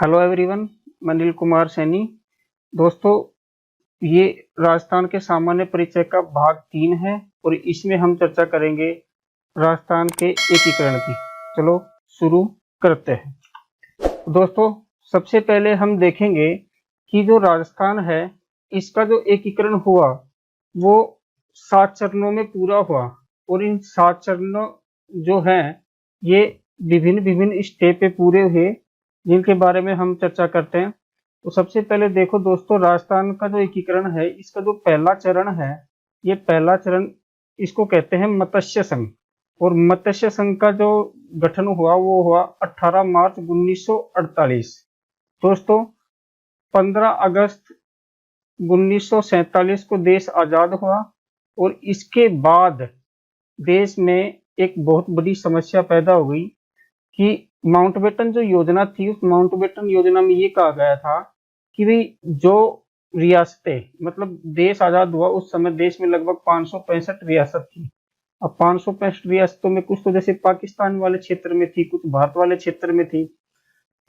Hello everyone, मैं नील कुमार सैनी। दोस्तों, ये राजस्थान के सामान्य परिचय का भाग 3 है और इसमें हम चर्चा करेंगे राजस्थान के एकीकरण की। चलो शुरू करते हैं। दोस्तों, सबसे पहले हम देखेंगे कि जो राजस्थान है इसका जो एकीकरण हुआ वो 7 चरणों में पूरा हुआ और इन 7 चरणों जो हैं ये विभिन्न विभिन्न स्टेप पे पूरे हुए, जिनके बारे में हम चर्चा करते हैं। तो सबसे पहले देखो दोस्तों, राजस्थान का जो एकीकरण है इसका जो पहला चरण है, ये पहला चरण इसको कहते हैं मत्स्य संघ। और मत्स्य संघ का जो गठन हुआ वो हुआ 18 मार्च 1948। दोस्तों, 15 अगस्त 1947 को देश आजाद हुआ और इसके बाद देश में एक बहुत बड़ी समस्या पैदा हो गई कि माउंटबेटन जो योजना थी, उस माउंटबेटन योजना में ये कहा गया था कि भाई जो रियासतें, मतलब देश आजाद हुआ उस समय देश में लगभग 565 रियासत थी। अब 565 रियासतों में कुछ तो जैसे पाकिस्तान वाले क्षेत्र में थी, कुछ भारत वाले क्षेत्र में थी।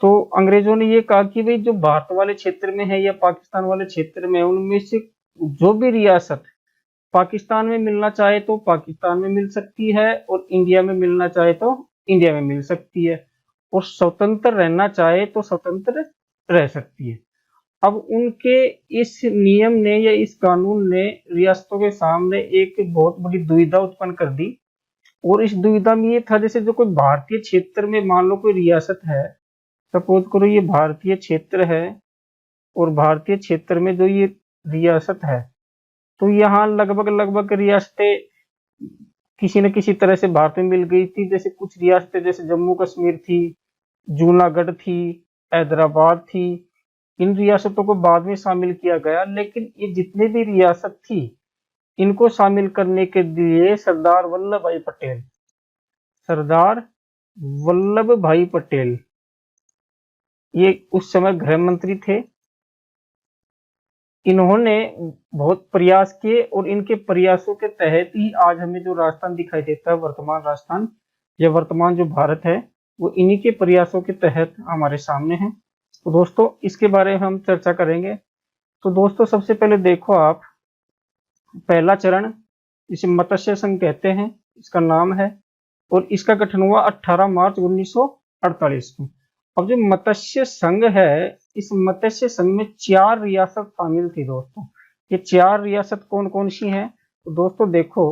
तो अंग्रेजों ने ये कहा कि भाई जो भारत वाले क्षेत्र में है या पाकिस्तान वाले क्षेत्र में है, उनमें से जो भी रियासत पाकिस्तान में मिलना चाहे तो पाकिस्तान में मिल सकती है और इंडिया में मिलना चाहे तो इंडिया में मिल सकती है, और स्वतंत्र रहना चाहे तो स्वतंत्र रह सकती है। अब उनके इस नियम ने या इस कानून ने रियासतों के सामने एक बहुत बड़ी दुविधा उत्पन्न कर दी। और इस दुविधा में ये था, जैसे जो कोई भारतीय क्षेत्र में मान लो कोई रियासत है, सपोज करो ये भारतीय क्षेत्र है और भारतीय क्षेत्र में जो ये रियासत है, तो यहाँ लगभग लगभग रियासतें किसी न किसी तरह से भारत में मिल गई थी। जैसे कुछ रियासतें जैसे जम्मू कश्मीर थी, जूनागढ़ थी, हैदराबाद थी, इन रियासतों को बाद में शामिल किया गया। लेकिन ये जितने भी रियासत थी, इनको शामिल करने के लिए सरदार वल्लभ भाई पटेल ये उस समय गृह मंत्री थे। इन्होंने बहुत प्रयास किए और इनके प्रयासों के तहत ही आज हमें जो राजस्थान दिखाई देता है, वर्तमान राजस्थान या वर्तमान जो भारत है, वो इन्हीं के प्रयासों के तहत हमारे सामने है। तो दोस्तों, इसके बारे में हम चर्चा करेंगे। तो दोस्तों, सबसे पहले देखो आप, पहला चरण जिसे मत्स्य संघ कहते हैं, इसका नाम है, और इसका गठन हुआ 18 मार्च 1948 को। अब जो मत्स्य संघ है, इस मत्स्य संघ में 4 रियासत शामिल थी दोस्तों। ये 4 रियासत कौन कौन सी हैं? तो दोस्तों देखो,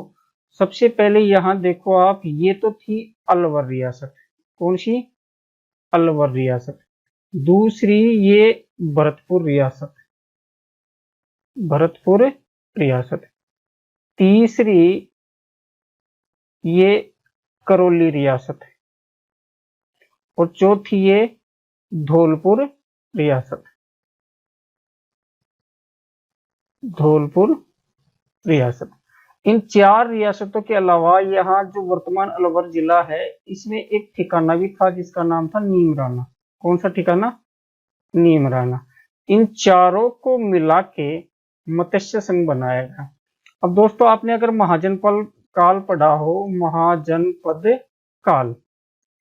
सबसे पहले यहाँ देखो आप, ये तो थी अलवर रियासत। कौन सी? अलवर रियासत। दूसरी ये भरतपुर रियासत, भरतपुर रियासत। तीसरी ये करौली रियासत और चौथी ये धौलपुर रियासत, धौलपुर रियासत। इन 4 रियासतों के अलावा यहाँ जो वर्तमान अलवर जिला है, इसमें एक ठिकाना भी था जिसका नाम था नीमराना। कौन सा ठिकाना? नीमराना। इन चारों को मिला के मत्स्य संघ बनाया गया। अब दोस्तों, आपने अगर महाजनपद काल पढ़ा हो, महाजनपद काल,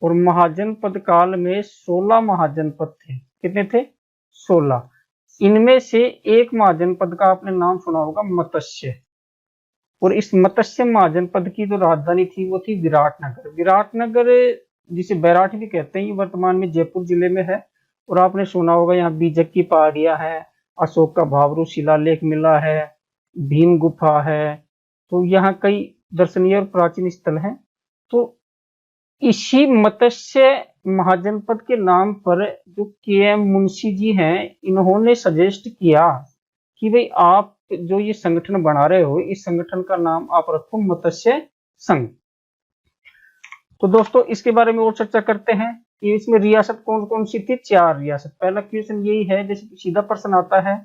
और महाजनपद काल में 16 महाजनपद थे। कितने थे? 16। इनमें से एक महाजनपद का आपने नाम सुना होगा, मत्स्य। और इस मत्स्य महाजनपद की जो राजधानी थी वो थी विराटनगर। विराटनगर जिसे बैराठ भी कहते हैं, ये वर्तमान में जयपुर जिले में है। और आपने सुना होगा यहाँ बीजक की पहाड़ियां है, अशोक का भावरू शिलालेख मिला है, भीम गुफा है। तो यहाँ कई दर्शनीय और प्राचीन स्थल हैं। तो इसी मत्स्य महाजनपद के नाम पर जो के.एम. मुंशी जी हैं, इन्होंने सजेस्ट किया कि भाई आप जो ये संगठन बना रहे हो, इस संगठन का नाम आप रखो मत्स्य संघ। तो दोस्तों, इसके बारे में और चर्चा करते हैं कि इसमें रियासत कौन कौन सी थी। 4 रियासत। पहला क्वेश्चन यही है, जैसे सीधा प्रश्न आता है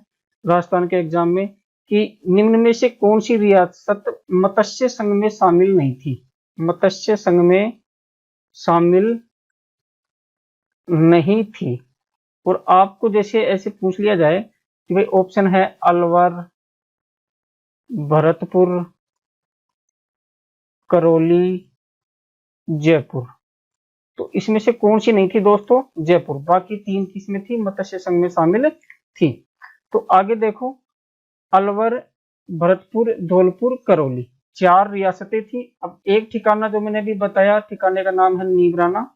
राजस्थान के एग्जाम में, कि निम्न में से कौन सी रियासत मत्स्य संघ में शामिल नहीं थी? मत्स्य संघ में शामिल नहीं थी। और आपको जैसे ऐसे पूछ लिया जाए कि भाई ऑप्शन है अलवर, भरतपुर, करौली, जयपुर। तो इसमें से कौन सी नहीं थी दोस्तों? जयपुर। बाकी 3 किसमें थी? मत्स्य संघ में शामिल थी। तो आगे देखो, अलवर, भरतपुर, धौलपुर, करौली, 4 रियासतें थी। अब एक ठिकाना जो मैंने अभी बताया, ठिकाने का नाम है नीमराना।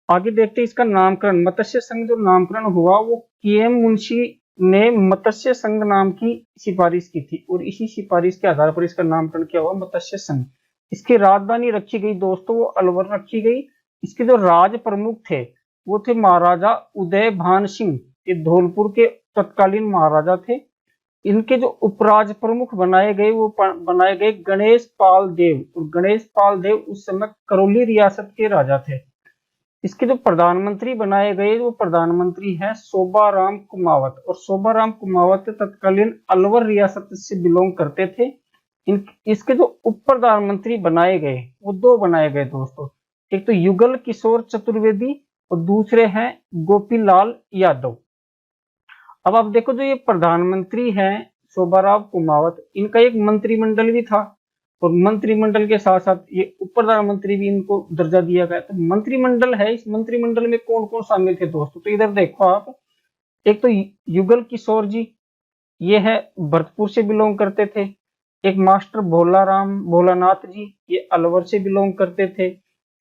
आगे देखते हैं इसका नामकरण। मत्स्य संघ जो नामकरण हुआ वो के.एम. मुंशी ने मत्स्य संघ नाम की सिफारिश की थी और इसी सिफारिश के आधार पर इसका नामकरण क्या हुआ? मत्स्य संघ। इसकी राजधानी रखी गई दोस्तों, वो अलवर रखी गई। इसके जो राज प्रमुख थे वो थे महाराजा उदय भान सिंह, ये धौलपुर के तत्कालीन महाराजा थे। इनके जो उपराज प्रमुख बनाए गए वो बनाए गए गणेश पाल देव, और गणेश पाल देव उस समय करौली रियासत के राजा थे। इसके जो प्रधानमंत्री बनाए गए वो प्रधानमंत्री हैं शोभाराम कुमावत, और शोभाराम कुमावत तत्कालीन अलवर रियासत से बिलोंग करते थे। इसके जो उप प्रधानमंत्री बनाए गए वो 2 बनाए गए दोस्तों, एक तो युगल किशोर चतुर्वेदी और दूसरे हैं गोपीलाल यादव। अब आप देखो, जो ये प्रधानमंत्री हैं शोभाराम कुमावत, इनका एक मंत्रिमंडल भी था, और मंत्रिमंडल के साथ साथ ये उप प्रधानमंत्री भी इनको दर्जा दिया गया। तो मंत्रिमंडल है, इस मंत्रिमंडल में कौन कौन शामिल थे दोस्तों? तो इधर देखो आप, एक तो युगल किशोर जी, ये है भरतपुर से बिलोंग करते थे। एक मास्टर भोलानाथ जी, ये अलवर से बिलोंग करते थे।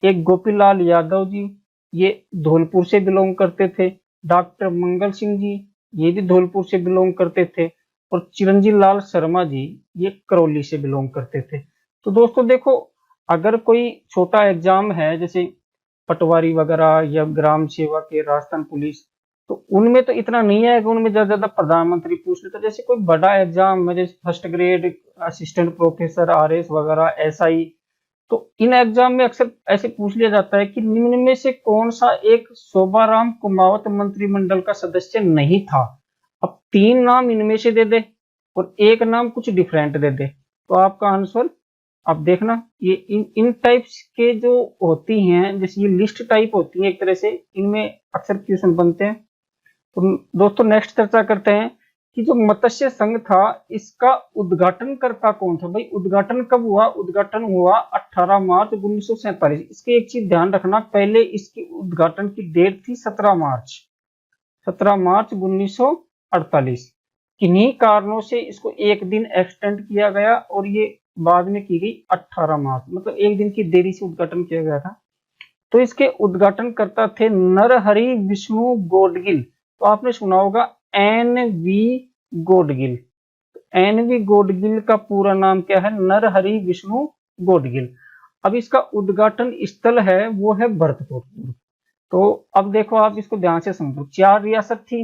एक गोपीलाल यादव जी, ये धौलपुर से बिलोंग करते थे। डॉक्टर मंगल सिंह जी, ये भी धौलपुर से बिलोंग करते थे। और चिरंजीव लाल शर्मा जी, ये करौली से बिलोंग करते थे। तो दोस्तों देखो, अगर कोई छोटा एग्जाम है जैसे पटवारी वगैरह या ग्राम सेवक के राजस्थान पुलिस, तो उनमें तो इतना नहीं है कि उनमें ज्यादा ज्यादा प्रधानमंत्री पूछ लेता। जैसे कोई बड़ा एग्जाम है जैसे first grade, assistant professor, RS वगैरह, एसआई, तो इन एग्जाम में अक्सर ऐसे पूछ लिया जाता है कि निम्न में से कौन सा एक शोभाराम कुमावत मंत्रिमंडल का सदस्य नहीं था। अब 3 नाम इनमें से दे दे और एक नाम कुछ डिफरेंट दे दे, तो आपका आंसर आप देखना। ये इन टाइप्स के जो होती हैं, जैसे ये लिस्ट टाइप होती है एक तरह से, इनमें अक्सर क्वेश्चन बनते हैं। तो दोस्तों नेक्स्ट चर्चा करते हैं कि जो मत्स्य संघ था इसका उद्घाटनकर्ता कौन था। भाई उद्घाटन कब हुआ? उद्घाटन हुआ 18 मार्च 1947। इसके एक चीज ध्यान रखना, पहले इसकी उद्घाटन की डेट थी 17 मार्च 1948। किन्हीं कारणों से इसको एक दिन एक्सटेंड किया गया और ये बाद में की गई 18 मार्च, मतलब एक दिन की देरी से उद्घाटन किया गया था। तो इसके उद्घाटनकर्ता थे नरहरि विष्णु गौडगिल। तो आपने सुना होगा एन.वी. गौडगिल। एन.वी. गौडगिल का पूरा नाम क्या है? नरहरि विष्णु गौडगिल। अब इसका उद्घाटन स्थल है वो है भरतपुर। तो अब देखो, आप इसको ध्यान से समझो। 4 रियासत थी,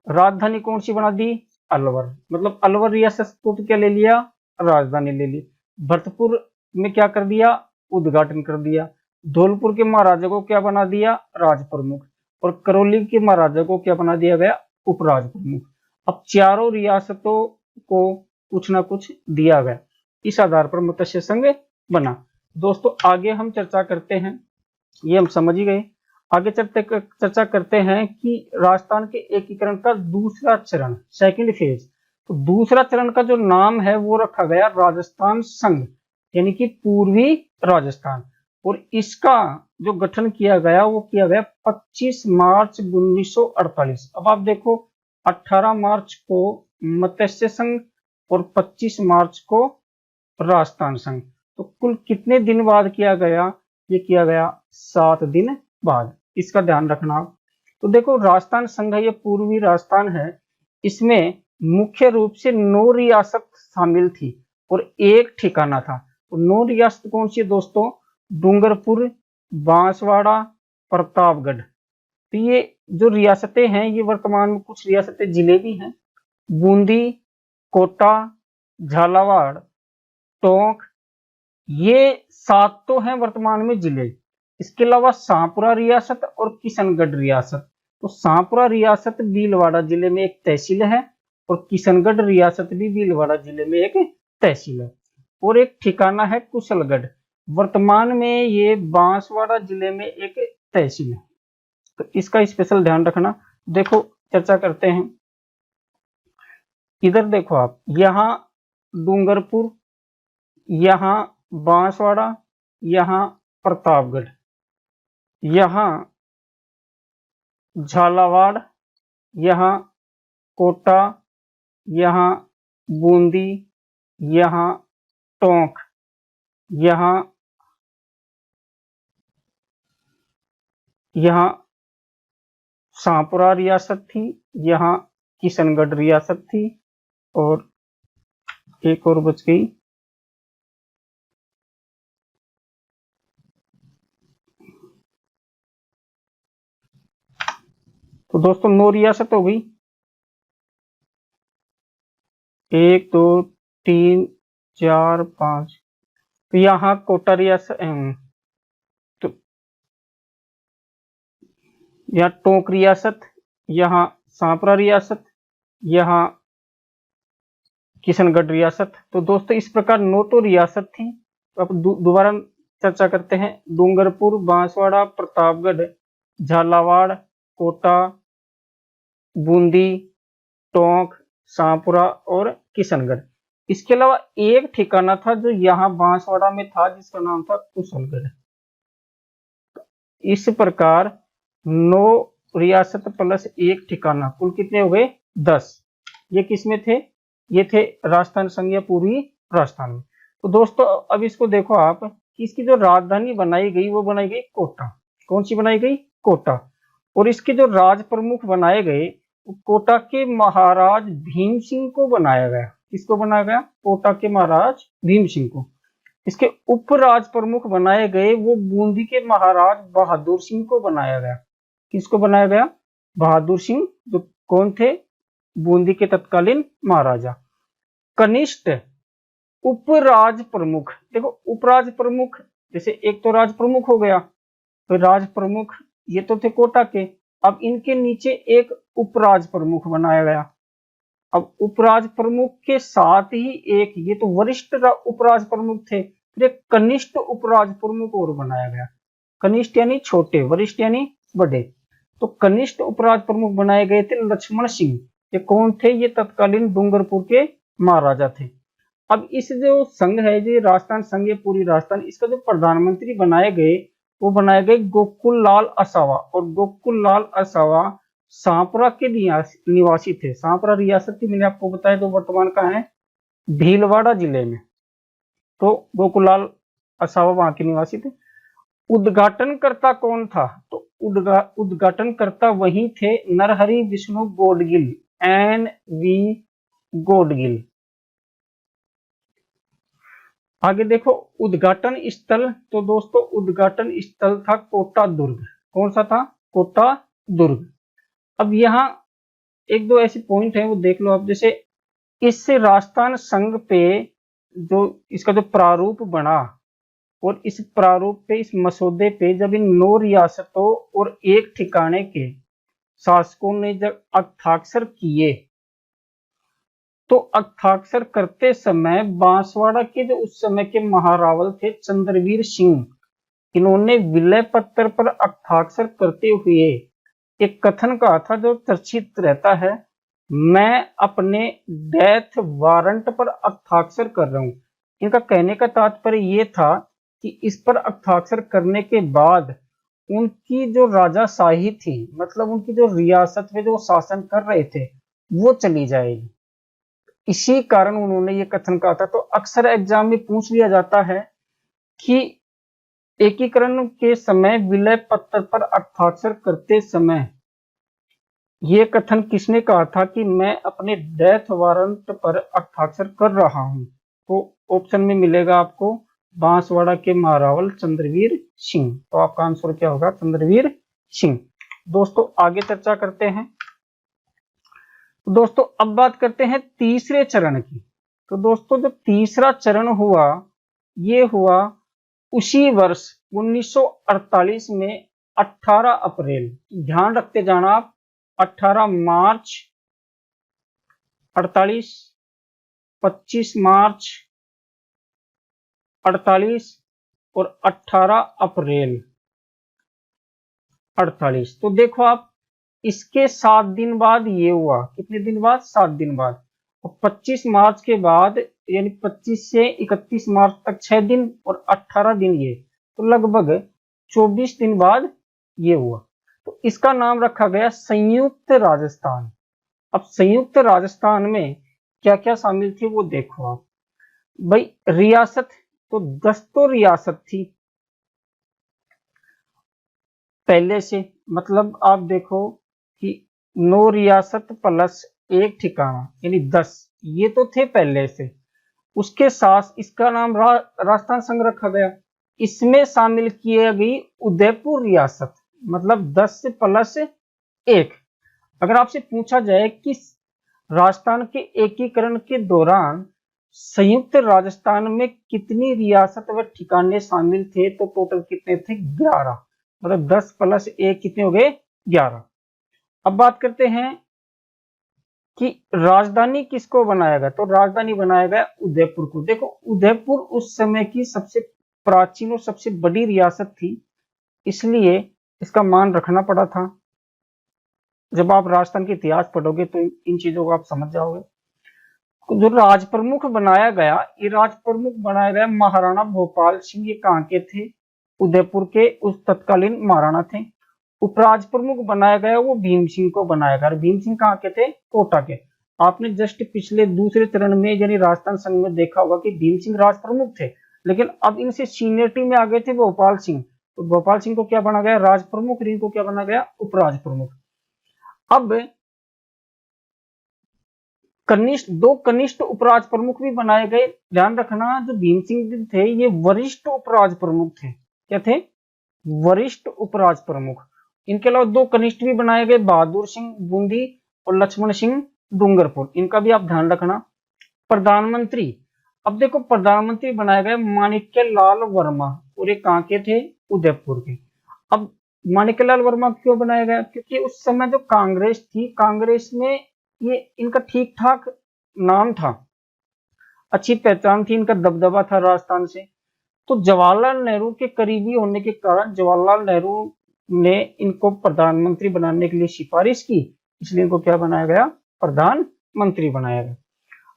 राजधानी कौन सी बना दी? अलवर। मतलब अलवर रियासत को तो क्या ले लिया? राजधानी ले ली। भरतपुर में क्या कर दिया? उद्घाटन कर दिया। धौलपुर के महाराजा को क्या बना दिया? राज प्रमुख। और करौली के महाराजा को क्या बना दिया गया? उपराज प्रमुख। अब चारों रियासतों को कुछ ना कुछ दिया गया, इस आधार पर मत्स्य संघ बना। दोस्तों आगे हम चर्चा करते हैं, ये हम समझ ही गए। आगे चर्चा करते हैं कि राजस्थान के एकीकरण का दूसरा चरण, सेकंड फेज। तो दूसरा चरण का जो नाम है वो रखा गया राजस्थान संघ, यानी कि पूर्वी राजस्थान। और इसका जो गठन किया गया वो किया गया 25 मार्च 1948। अब आप देखो, 18 मार्च को मत्स्य संघ और 25 मार्च को राजस्थान संघ। तो कुल कितने दिन बाद किया गया? ये किया गया 7 दिन बाद। इसका ध्यान रखना। तो देखो, राजस्थान संघ है, ये पूर्वी राजस्थान है, इसमें मुख्य रूप से 9 रियासत शामिल थी और एक ठिकाना था। तो 9 रियासत कौन सी है दोस्तों? डूंगरपुर, बांसवाड़ा, प्रतापगढ़। तो ये जो रियासतें हैं ये वर्तमान में, कुछ रियासतें जिले भी हैं, बूंदी, कोटा, झालावाड़, टोंक, ये 7 तो हैं वर्तमान में जिले। इसके अलावा शाहपुरा रियासत और किशनगढ़ रियासत। तो शाहपुरा रियासत भीलवाड़ा जिले में एक तहसील है और किशनगढ़ रियासत भी भीलवाड़ा जिले में एक तहसील है। और एक ठिकाना है कुशलगढ़, वर्तमान में ये बांसवाड़ा जिले में एक तहसील है। तो इसका स्पेशल ध्यान रखना। देखो चर्चा करते हैं, इधर देखो आप, यहाँ डूंगरपुर, यहाँ बांसवाड़ा, यहाँ प्रतापगढ़, यहाँ झालावाड़, यहाँ कोटा, यहाँ बूंदी, यहाँ टोंक, यहाँ शाहपुरा रियासत थी, यहाँ किशनगढ़ रियासत थी, और एक और बच गई, तो दोस्तों 9 रियासत हो गई। 1 2 3 4 5, तो यहाँ कोटा रियासत, तो यहाँ टोंक रियासत, यहाँ शाहपुरा रियासत, यहाँ किशनगढ़ रियासत। तो दोस्तों इस प्रकार 9 तो रियासत थी। तो अब दोबारा चर्चा करते हैं। डूंगरपुर, बांसवाड़ा, प्रतापगढ़, झालावाड़, कोटा, बूंदी, टोंक, शाहपुरा और किशनगढ़। इसके अलावा एक ठिकाना था जो यहाँ बांसवाड़ा में था, जिसका नाम था कुशलगढ़। इस प्रकार 9 रियासत प्लस एक ठिकाना, कुल कितने हो गए? 10। ये किसमें थे? ये थे राजस्थान संघ या पूर्वी राजस्थान में। तो दोस्तों अब इसको देखो आप कि इसकी जो राजधानी बनाई गई वो बनाई गई कोटा। कौन सी बनाई गई? कोटा। और इसके जो राज प्रमुख बनाए गए, कोटा के महाराज भीम सिंह को बनाया गया। किसको बनाया गया? कोटा के महाराज भीम सिंह को। इसके उपराज प्रमुख बनाए गए वो बूंदी के महाराज बहादुर सिंह को बनाया गया। किसको बनाया गया? बहादुर सिंह, जो कौन थे? बूंदी के तत्कालीन महाराजा। कनिष्ठ उपराज प्रमुख, देखो उपराज प्रमुख, जैसे एक तो राज प्रमुख हो गया, तो राज प्रमुख ये तो थे कोटा के, अब इनके नीचे एक उपराज प्रमुख बनाया गया। अब उपराज प्रमुख के साथ ही एक, ये तो वरिष्ठ उपराज प्रमुख थे, फिर एक कनिष्ठ उपराज प्रमुख और बनाया गया। कनिष्ठ यानी छोटे, वरिष्ठ यानी बड़े। तो कनिष्ठ उपराज प्रमुख बनाए गए थे लक्ष्मण सिंह। ये कौन थे? ये तत्कालीन डूंगरपुर के महाराजा थे। अब इस जो संघ है, जो राजस्थान संघ है पूरी राजस्थान, इसका जो प्रधानमंत्री बनाए गए वो बनाए गए गोकुल लाल असावा। और गोकुल लाल असावा शाहपुरा के निवासी थे। शाहपुरा रियासत की मैंने आपको बताया, जो वर्तमान कहाँ है? भीलवाड़ा जिले में। तो गोकुल लाल असावा वहां के निवासी थे। उद्घाटनकर्ता कौन था? तो उद्घाटनकर्ता वही थे नरहरि विष्णु गोडगिल, NV गोडगिल। आगे देखो उद्घाटन स्थल, तो दोस्तों उद्घाटन स्थल था कोटा दुर्ग। कौन सा था? कोटा दुर्ग। अब यहाँ एक दो ऐसे पॉइंट है वो देख लो आप। जैसे इससे राजस्थान संघ पे जो इसका जो प्रारूप बना, और इस प्रारूप पे, इस मसौदे पे जब इन 9 रियासतों और एक ठिकाने के शासकों ने जब हस्ताक्षर किए, तो हस्ताक्षर करते समय बांसवाड़ा के जो उस समय के महारावल थे चंद्रवीर सिंह, इन्होंने विलय पत्र पर हस्ताक्षर करते हुए एक कथन कहा था जो चर्चित रहता है, मैं अपने डेथ वारंट पर हस्ताक्षर कर रहा हूं। इनका कहने का तात्पर्य ये था कि इस पर हस्ताक्षर करने के बाद उनकी जो राजाशाही थी, मतलब उनकी जो रियासत में जो शासन कर रहे थे, वो चली जाएगी। इसी कारण उन्होंने ये कथन कहा था। तो अक्सर एग्जाम में पूछ लिया जाता है कि एकीकरण के समय विलय पत्र पर हस्ताक्षर करते समय ये कथन किसने कहा था कि मैं अपने डेथ वारंट पर हस्ताक्षर कर रहा हूं? तो ऑप्शन में मिलेगा आपको बांसवाड़ा के महारावल चंद्रवीर सिंह। तो आपका आंसर क्या होगा? चंद्रवीर सिंह। दोस्तों आगे चर्चा करते हैं। दोस्तों अब बात करते हैं तीसरे चरण की। तो दोस्तों जो तीसरा चरण हुआ, ये हुआ उसी वर्ष 1948 में 18 अप्रैल, ध्यान रखते जाना आप, 18 मार्च 48, 25 मार्च 48 और 18 अप्रैल 48। तो देखो आप, इसके 7 दिन बाद ये हुआ। कितने दिन बाद? 7 दिन बाद। और 25 मार्च के बाद, यानी 25 से 31 मार्च तक 6 दिन और 18 दिन ये, तो लगभग 24 दिन बाद ये हुआ, तो इसका नाम रखा गया संयुक्त राजस्थान। अब संयुक्त राजस्थान में क्या क्या शामिल थी वो देखो आप भाई। रियासत तो 10 तो रियासत थी पहले से, मतलब आप देखो कि 9 रियासत प्लस एक ठिकाना यानी 10, ये तो थे पहले से। उसके साथ इसका नाम राजस्थान संघ रखा गया। इसमें शामिल किए गई उदयपुर रियासत, मतलब 10 प्लस एक। अगर आपसे पूछा जाए कि राजस्थान के एकीकरण के दौरान संयुक्त राजस्थान में कितनी रियासत व ठिकाने शामिल थे, तो टोटल कितने थे? 11। मतलब 10 प्लस एक कितने हो गए? 11। अब बात करते हैं कि राजधानी किसको बनाया गया, तो राजधानी बनाया गया उदयपुर को। देखो उदयपुर उस समय की सबसे प्राचीन और सबसे बड़ी रियासत थी, इसलिए इसका मान रखना पड़ा था। जब आप राजस्थान के इतिहास पढ़ोगे तो इन चीजों को आप समझ जाओगे। जो राज प्रमुख बनाया गया, ये राज प्रमुख बनाया गया महाराणा भोपाल सिंह। ये कहाँ के थे? उदयपुर के उस तत्कालीन महाराणा थे। उपराज प्रमुख बनाया गया वो भीम सिंह को बनाया गया। भीम सिंह कहाँ के थे? कोटा के। आपने जस्ट पिछले दूसरे चरण में यानी राजस्थान संघ में देखा होगा कि भीम सिंह राज प्रमुख थे, लेकिन अब इनसे सीनियरिटी में आ गए थे भोपाल सिंह। तो भोपाल सिंह को क्या बना गया? राज प्रमुख। इनको क्या बना गया? उपराज प्रमुख। अब दो कनिष्ठ उपराज प्रमुख भी बनाए गए। ध्यान रखना, जो भीम सिंह थे ये वरिष्ठ उपराज प्रमुख थे। क्या थे? वरिष्ठ उपराज प्रमुख। इनके अलावा दो कनिष्ठ भी बनाए गए, बहादुर सिंह बूंदी और लक्ष्मण सिंह डूंगरपुर। इनका भी आप ध्यान रखना। प्रधानमंत्री, अब देखो प्रधानमंत्री बनाए गए माणिक्य लाल वर्मा, और ये कहाँ के थे? उदयपुर के। अब माणिक्य लाल वर्मा क्यों बनाया गया? क्योंकि उस समय जो कांग्रेस थी, कांग्रेस में ये इनका ठीक ठाक नाम था, अच्छी पहचान थी, इनका दबदबा था राजस्थान से। तो जवाहरलाल नेहरू के करीबी होने के कारण जवाहरलाल नेहरू ने इनको प्रधानमंत्री बनाने के लिए सिफारिश की, इसलिए इनको क्या बनाया गया? प्रधानमंत्री बनाया गया।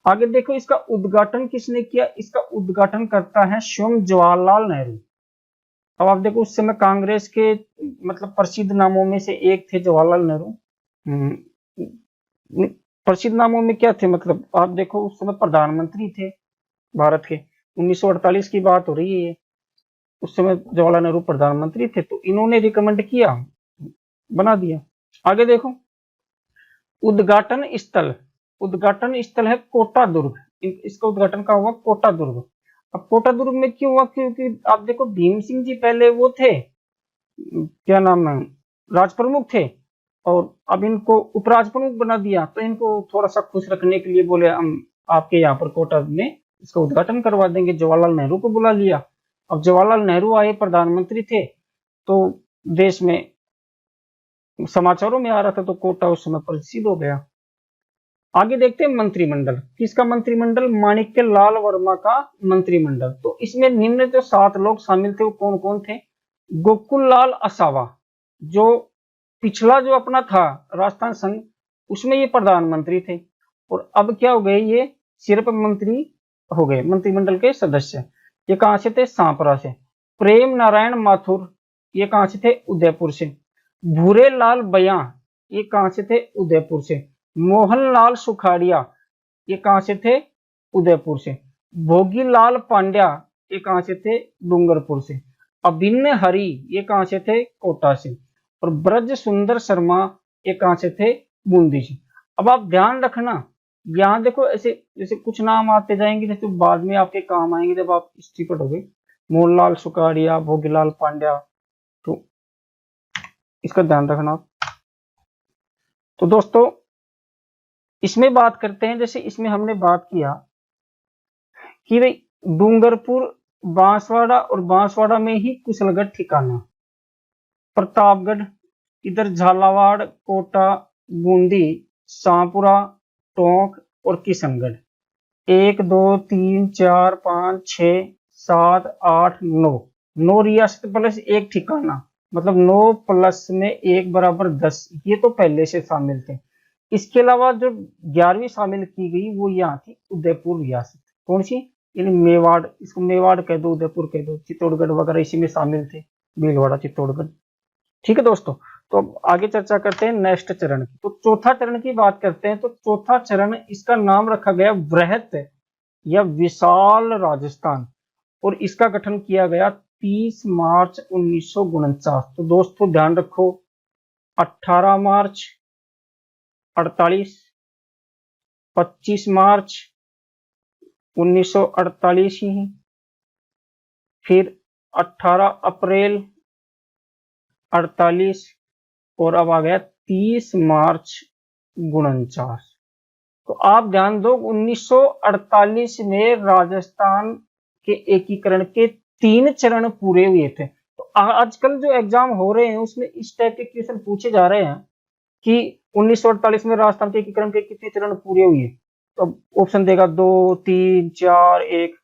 आगे देखो इसका उद्घाटन किसने किया? इसका उद्घाटन करता है स्वयं जवाहरलाल नेहरू। अब आप देखो उस समय कांग्रेस के मतलब प्रसिद्ध नामों में से एक थे जवाहरलाल नेहरू। प्रसिद्ध नामों में क्या थे? मतलब आप देखो उस समय प्रधानमंत्री थे भारत के। 1948 की बात हो रही है, उस समय जवाहरलाल नेहरू प्रधानमंत्री थे, तो इन्होंने रिकमेंड किया, बना दिया। आगे देखो उद्घाटन स्थल। उद्घाटन स्थल है कोटा दुर्ग। इसका उद्घाटन कहाँ हुआ? कोटा दुर्ग। अब कोटा दुर्ग में क्यों हुआ? क्योंकि आप देखो भीम सिंह जी पहले वो थे, क्या नाम है, राज प्रमुख थे, और अब इनको उपराज प्रमुख बना दिया, तो इनको थोड़ा सा खुश रखने के लिए बोले हम आपके यहाँ पर कोटा में इसका उद्घाटन करवा देंगे। जवाहरलाल नेहरू को बुला लिया। अब जवाहरलाल नेहरू आए, प्रधानमंत्री थे, तो देश में समाचारों में आ रहा था, तो कोटा उस समय प्रसिद्ध हो गया। आगे देखते हैं मंत्रिमंडल। किसका मंत्रिमंडल? माणिक्य लाल वर्मा का मंत्रिमंडल। तो इसमें निम्न जो 7 लोग शामिल थे वो कौन कौन थे? गोकुल लाल असावा, जो पिछला जो अपना था राजस्थान संघ, उसमें ये प्रधानमंत्री थे, और अब क्या हो गए? ये सिर्फ मंत्री हो गए, मंत्रिमंडल के सदस्य। ये कहां से थे? सांपरा से। प्रेम नारायण माथुर, ये कहां से थे? उदयपुर से। भूरे लाल बयां, ये कहां से थे? उदयपुर से। मोहनलाल सुखाड़िया, ये कहां से थे? उदयपुर से। भोगीलाल पांड्या, ये कहां से थे? डूंगरपुर से। अभिन्न हरि, ये कहां से थे? कोटा से। और ब्रज सुंदर शर्मा, ये कहां से थे? बूंदी से। अब आप ध्यान रखना, यहाँ देखो ऐसे जैसे कुछ नाम आते जाएंगे, जैसे बाद में आपके काम आएंगे जब आप हिस्ट्री पढ़ोगे। मोहनलाल सुखाड़िया, भोगीलाल पांड्या, तो इसका ध्यान रखना आप। तो दोस्तों इसमें बात करते हैं, जैसे इसमें हमने बात किया कि भाई डूंगरपुर, बांसवाड़ा, और बांसवाड़ा में ही कुशलगढ़ ठिकाना, प्रतापगढ़, इधर झालावाड़, कोटा, बूंदी, शाहपुरा, टोंक और किशनगढ़। 1 2 3 4 5 6 7 8 9, 9 रियासत प्लस एक ठिकाना, मतलब 9 प्लस में 1 बराबर 10। ये तो पहले से शामिल थे। इसके अलावा जो 11वीं शामिल की गई वो यहाँ थी उदयपुर रियासत। कौन सी? यानी मेवाड़, इसको मेवाड़ कह दो, उदयपुर कह दो, चित्तौड़गढ़ वगैरह इसी में शामिल थे, भीलवाड़ा, चित्तौड़गढ़। ठीक है दोस्तों, तो अब आगे चर्चा करते हैं नेक्स्ट चरण की। तो चौथा चरण की बात करते हैं। तो चौथा चरण, इसका नाम रखा गया बृहत या विशाल राजस्थान, और इसका गठन किया गया 30 मार्च 1949। तो दोस्तों ध्यान रखो, 18 मार्च 48, 25 मार्च 1948 ही, फिर 18 अप्रैल 48, और अब आ गया 30 मार्च 49। तो आप ध्यान दो, 1948 में राजस्थान के एकीकरण के 3 चरण पूरे हुए थे। तो आजकल जो एग्जाम हो रहे हैं उसमें इस टाइप के क्वेश्चन पूछे जा रहे हैं कि 1948 में राजस्थान के एकीकरण के कितने चरण पूरे हुए। तो ऑप्शन देगा 2, 3, 4, 1।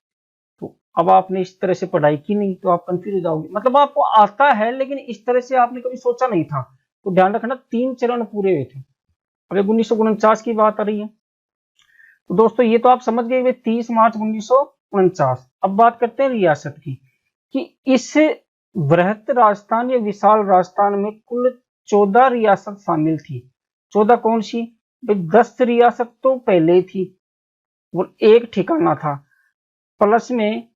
तो अब आपने इस तरह से पढ़ाई की नहीं तो आप कंफ्यूज हो जाओगे, मतलब आपको आता है लेकिन इस तरह से आपने कभी सोचा नहीं था। तो ध्यान रखना 3 चरण पूरे हुए थे। अब 1949 की बात आ रही है, तो दोस्तों ये तो आप समझ गए 30 मार्च 1949। अब बात करते हैं रियासत की, कि इस बृहत राजस्थान या विशाल राजस्थान में कुल 14 रियासत शामिल थी। 14 कौन सी? 10 रियासत तो पहले ही थी और एक ठिकाना था, प्लस में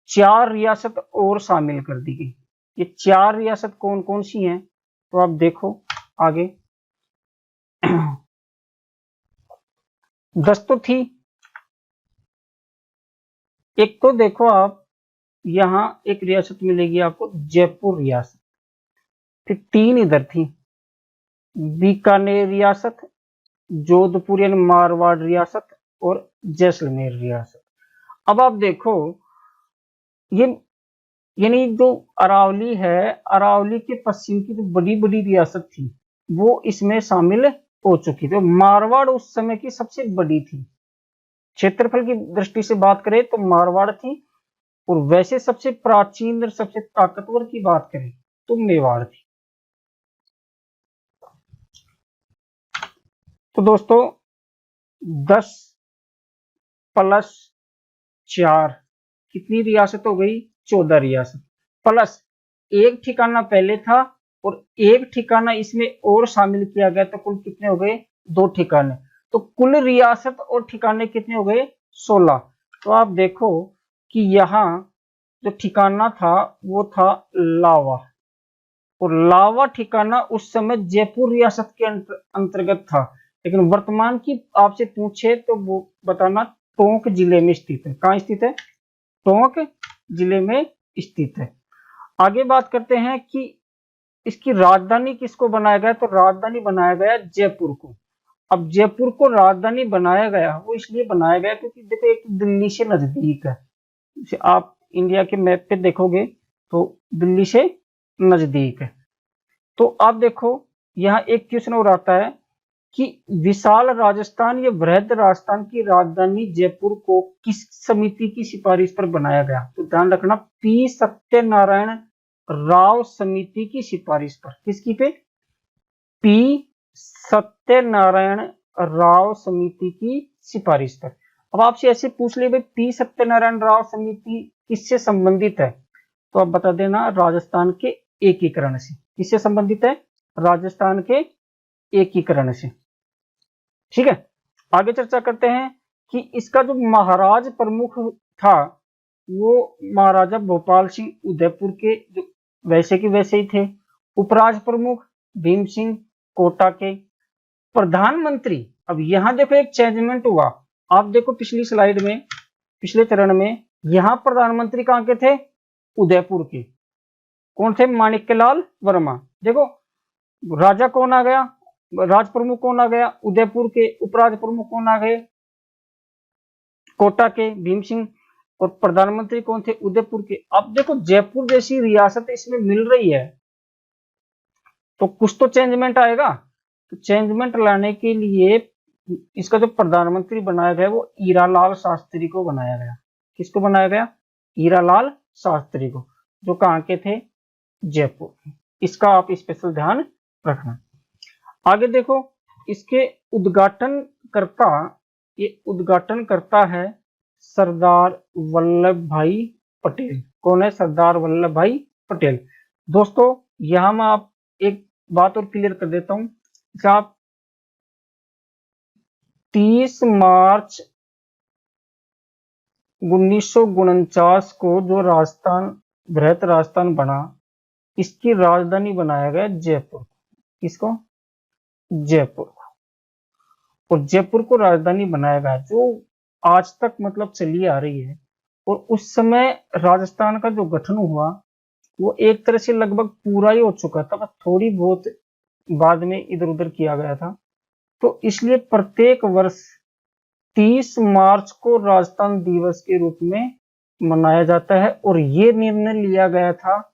4 रियासत और शामिल कर दी गई। ये 4 रियासत कौन कौन सी हैं? तो आप देखो आगे 10 तो थी। एक तो देखो आप, यहां एक रियासत मिलेगी आपको जयपुर रियासत, फिर 3 इधर थी, बीकानेर रियासत, जोधपुर यानी मारवाड़ रियासत, और जैसलमेर रियासत। अब आप देखो ये, यानी जो अरावली है, अरावली के पश्चिम की जो बड़ी बड़ी रियासत थी वो इसमें शामिल हो चुकी थी। मारवाड़ उस समय की सबसे बड़ी थी, क्षेत्रफल की दृष्टि से बात करें तो मारवाड़ थी, और वैसे सबसे प्राचीन और सबसे ताकतवर की बात करें तो मेवाड़ थी। तो दोस्तों 10 प्लस 4 कितनी रियासत हो गई? 14 रियासत, प्लस एक ठिकाना पहले था और एक ठिकाना इसमें और शामिल किया गया, तो कुल कितने हो गए? 2 ठिकाने। तो कुल रियासत और ठिकाने कितने हो गए? 16। तो आप देखो कि यहाँ जो ठिकाना था वो था लावा, और लावा ठिकाना उस समय जयपुर रियासत के अंतर्गत था, लेकिन वर्तमान की आपसे पूछे तो वो बताना टोंक जिले में स्थित है। कहाँ स्थित है? टोंक जिले में स्थित है। आगे बात करते हैं कि इसकी राजधानी किसको बनाया गया? तो राजधानी बनाया गया जयपुर को। अब जयपुर को राजधानी बनाया गया, वो इसलिए बनाया गया क्योंकि देखो एक दिल्ली से नजदीक है। आप इंडिया के मैप पे देखोगे तो दिल्ली से नजदीक है। तो आप देखो यहाँ एक क्वेश्चन और आता है कि विशाल राजस्थान या बृहद राजस्थान की राजधानी जयपुर को किस समिति की सिफारिश पर बनाया गया? तो ध्यान रखना, पी सत्यनारायण राव समिति की सिफारिश पर। किसकी पे? पी सत्यनारायण राव समिति की सिफारिश पर। अब आपसे ऐसे पूछ ले भाई पी सत्यनारायण राव समिति किससे संबंधित है? तो आप बता देना राजस्थान के एकीकरण से। किससे संबंधित है? राजस्थान के एकीकरण से। ठीक है, आगे चर्चा करते हैं कि इसका जो महाराज प्रमुख था वो महाराजा भोपाल सिंह उदयपुर के, जो वैसे के वैसे ही थे। उपराज प्रमुख भीम सिंह कोटा के। प्रधानमंत्री, अब यहां देखो एक चेंजमेंट हुआ। आप देखो पिछली स्लाइड में, पिछले चरण में यहां प्रधानमंत्री कहां के थे? उदयपुर के। कौन थे? माणिक्यलाल वर्मा। देखो राजा कौन आ गया, राज प्रमुख कौन आ गया? उदयपुर के। उपराज प्रमुख कौन आ गए? कोटा के भीम सिंह। और प्रधानमंत्री कौन थे? उदयपुर के। अब देखो जयपुर जैसी रियासत इसमें मिल रही है तो कुछ तो चेंजमेंट आएगा। तो चेंजमेंट लाने के लिए इसका जो प्रधानमंत्री बनाया गया वो हीरालाल शास्त्री को बनाया गया। किसको बनाया गया? हीरालाल शास्त्री को, जो कहां के थे? जयपुर। इसका आप स्पेशल ध्यान रखना। आगे देखो इसके उद्घाटन करता, ये उद्घाटन करता है सरदार वल्लभ भाई पटेल। कौन है? सरदार वल्लभ भाई पटेल। दोस्तों यहां मैं आप एक बात और क्लियर कर देता हूं कि आप 30 मार्च 1949 को जो राजस्थान, बृहत राजस्थान बना, इसकी राजधानी बनाया गया जयपुर। किसको? जयपुर को। और जयपुर को राजधानी बनाया गया, जो आज तक मतलब चली आ रही है। और उस समय राजस्थान का जो गठन हुआ वो एक तरह से लगभग पूरा ही हो चुका था, बस थोड़ी बहुत बाद में इधर उधर किया गया था। तो इसलिए प्रत्येक वर्ष 30 मार्च को राजस्थान दिवस के रूप में मनाया जाता है। और ये निर्णय लिया गया था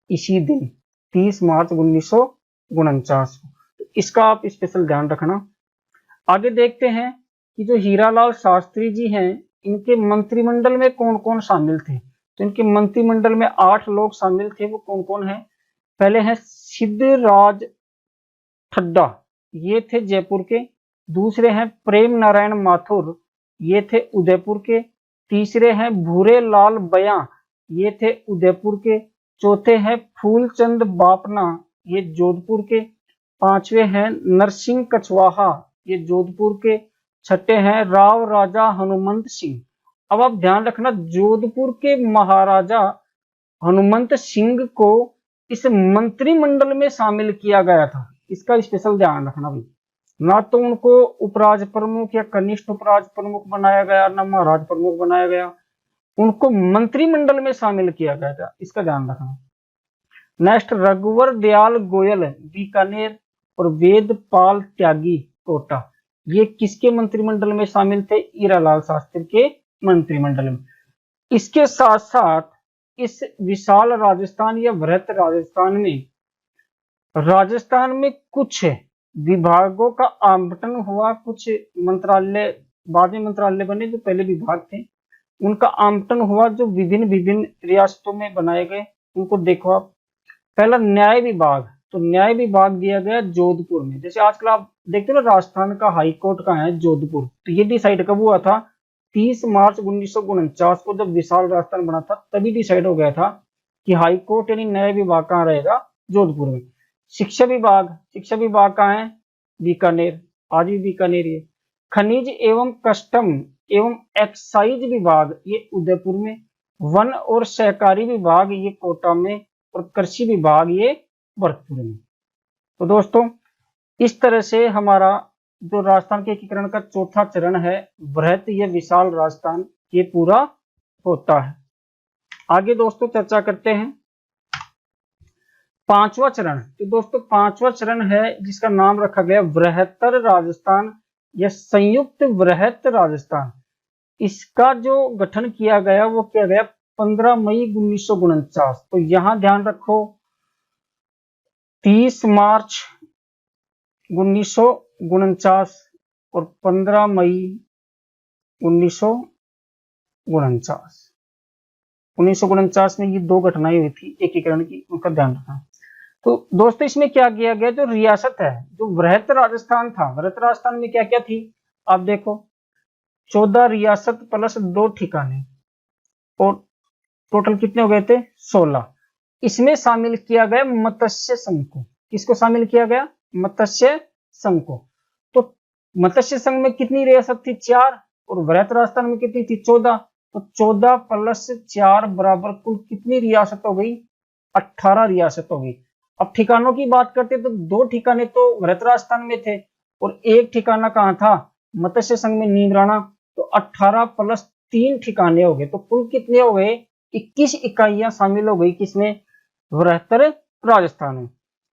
इसी दिन 30 मार्च 1949 को। तो इसका आप स्पेशल ध्यान रखना। आगे देखते हैं कि जो हीरालाल शास्त्री जी हैं, इनके मंत्रिमंडल में कौन कौन शामिल थे। तो इनके मंत्रिमंडल में 8 लोग शामिल थे। वो कौन कौन है? पहले हैं सिद्धराज ठड्डा, ये थे जयपुर के। दूसरे हैं प्रेम नारायण माथुर, ये थे उदयपुर के। तीसरे हैं भूरे लाल बयां, ये थे उदयपुर के। चौथे हैं फूलचंद बापना, ये जोधपुर के। पांचवे हैं नरसिंह कछवाहा, ये जोधपुर के। छठे हैं राव राजा हनुमंत सिंह। अब आप ध्यान रखना, जोधपुर के महाराजा हनुमंत सिंह को इस मंत्रिमंडल में शामिल किया गया था। इसका स्पेशल ध्यान रखना भाई। ना तो उनको उपराज प्रमुख या कनिष्ठ उपराज प्रमुख बनाया गया, ना महाराज प्रमुख बनाया गया, उनको मंत्रिमंडल में शामिल किया गया था। इसका ध्यान रखना। नेक्स्ट, रघुवर दयाल गोयल बीकानेर और वेदपाल त्यागी कोटा, ये किसके मंत्रिमंडल में शामिल थे? हीरालाल शास्त्री के मंत्रिमंडल में। इसके साथ साथ इस विशाल राजस्थान या बृहत राजस्थान में कुछ विभागों का आवंटन हुआ। कुछ मंत्रालय, बाद में मंत्रालय बने, जो पहले विभाग थे उनका आवंटन हुआ, जो विभिन्न विभिन्न रियासतों में बनाए गए। उनको देखो आप। पहला न्याय विभाग, तो न्याय विभाग दिया गया जोधपुर में। जैसे आजकल आप देखते हो ना, राजस्थान का हाई कोर्ट कहाँ है? जोधपुर। तो ये डिसाइड कब हुआ था? 30 मार्च 1949 को, जब विशाल राजस्थान बना था, तभी डिसाइड हो गया था कि हाई कोर्ट यानी न्याय विभाग कहाँ रहेगा? जोधपुर में। शिक्षा विभाग कहाँ है? बीकानेर, आज भी बीकानेर है। खनिज एवं कस्टम एवं एक्साइज विभाग, ये उदयपुर में। वन और सहकारी विभाग, ये कोटा में। और कृषि विभाग, ये भरतपुर में। तो दोस्तों, इस तरह से हमारा जो राजस्थान के एकीकरण का चौथा चरण है, बृहत या विशाल राजस्थान, ये पूरा होता है। आगे दोस्तों चर्चा करते हैं पांचवा चरण। तो दोस्तों पांचवा चरण है जिसका नाम रखा गया बृहत्तर राजस्थान या संयुक्त बृहत राजस्थान। इसका जो गठन किया गया वो किया गया 15 मई 1949। तो यहां ध्यान रखो, 30 मार्च 1949 और 15 मई 1949 में ये दो घटनाएं हुई थी एकीकरण की, उनका ध्यान रखना। तो दोस्तों इसमें क्या किया गया, जो रियासत है, जो बृहत राजस्थान था, बृहत राजस्थान में क्या क्या थी आप देखो, 14 रियासत प्लस 2 ठिकाने, और टोटल कितने हो गए थे? 16। इसमें शामिल किया गया मत्स्य संघ को। किसको शामिल किया गया? मत्स्य संघ को। तो मत्स्य संघ में कितनी रियासत थी? 4। और बृहत राजस्थान में कितनी थी? 14। तो 14 प्लस 4 बराबर कुल कितनी रियासत हो गई? 18 रियासत हो गई। अब ठिकानों की बात करते तो 2 ठिकाने तो बृहत राजस्थान में थे और 1 ठिकाना कहाँ था? मत्स्य संघ में, नीमराना। तो 18 प्लस 3 ठिकाने हो गए, तो कुल कितने हो गए? 21 इकाइयां शामिल हो गई किसमें? बृहत्तर राजस्थान में।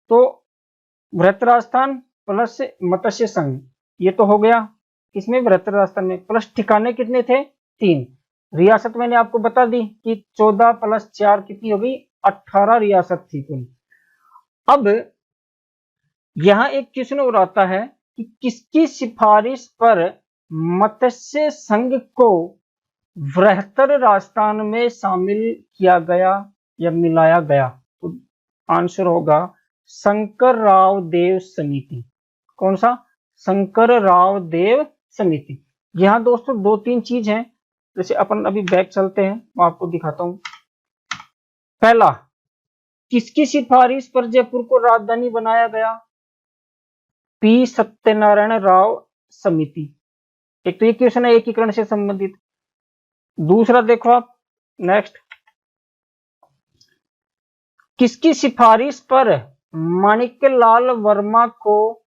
तो बृहत्तर राजस्थान प्लस मत्स्य संघ, ये तो हो गया किसमें? बृहत्तर राजस्थान में। प्लस ठिकाने कितने थे? 3। रियासत मैंने आपको बता दी कि 14 प्लस 4 कितनी हो गई? 18 रियासत थी कुल। अब यहां एक क्वेश्चन और आता है कि किसकी सिफारिश पर मत्स्य संघ को बृहत्तर राजस्थान में शामिल किया गया या मिलाया गया? तो आंसर होगा शंकरराव देव समिति। कौन सा? शंकरराव देव समिति। यहां दोस्तों 2-3 चीज हैं, जैसे अपन अभी बैक चलते हैं, मैं आपको दिखाता हूं। पहला, किसकी सिफारिश पर जयपुर को राजधानी बनाया गया? पी सत्यनारायण राव समिति। एक तो ये क्वेश्चन है एकीकरण से संबंधित। दूसरा देखो आप नेक्स्ट, किसकी सिफारिश पर माणिक्यलाल वर्मा को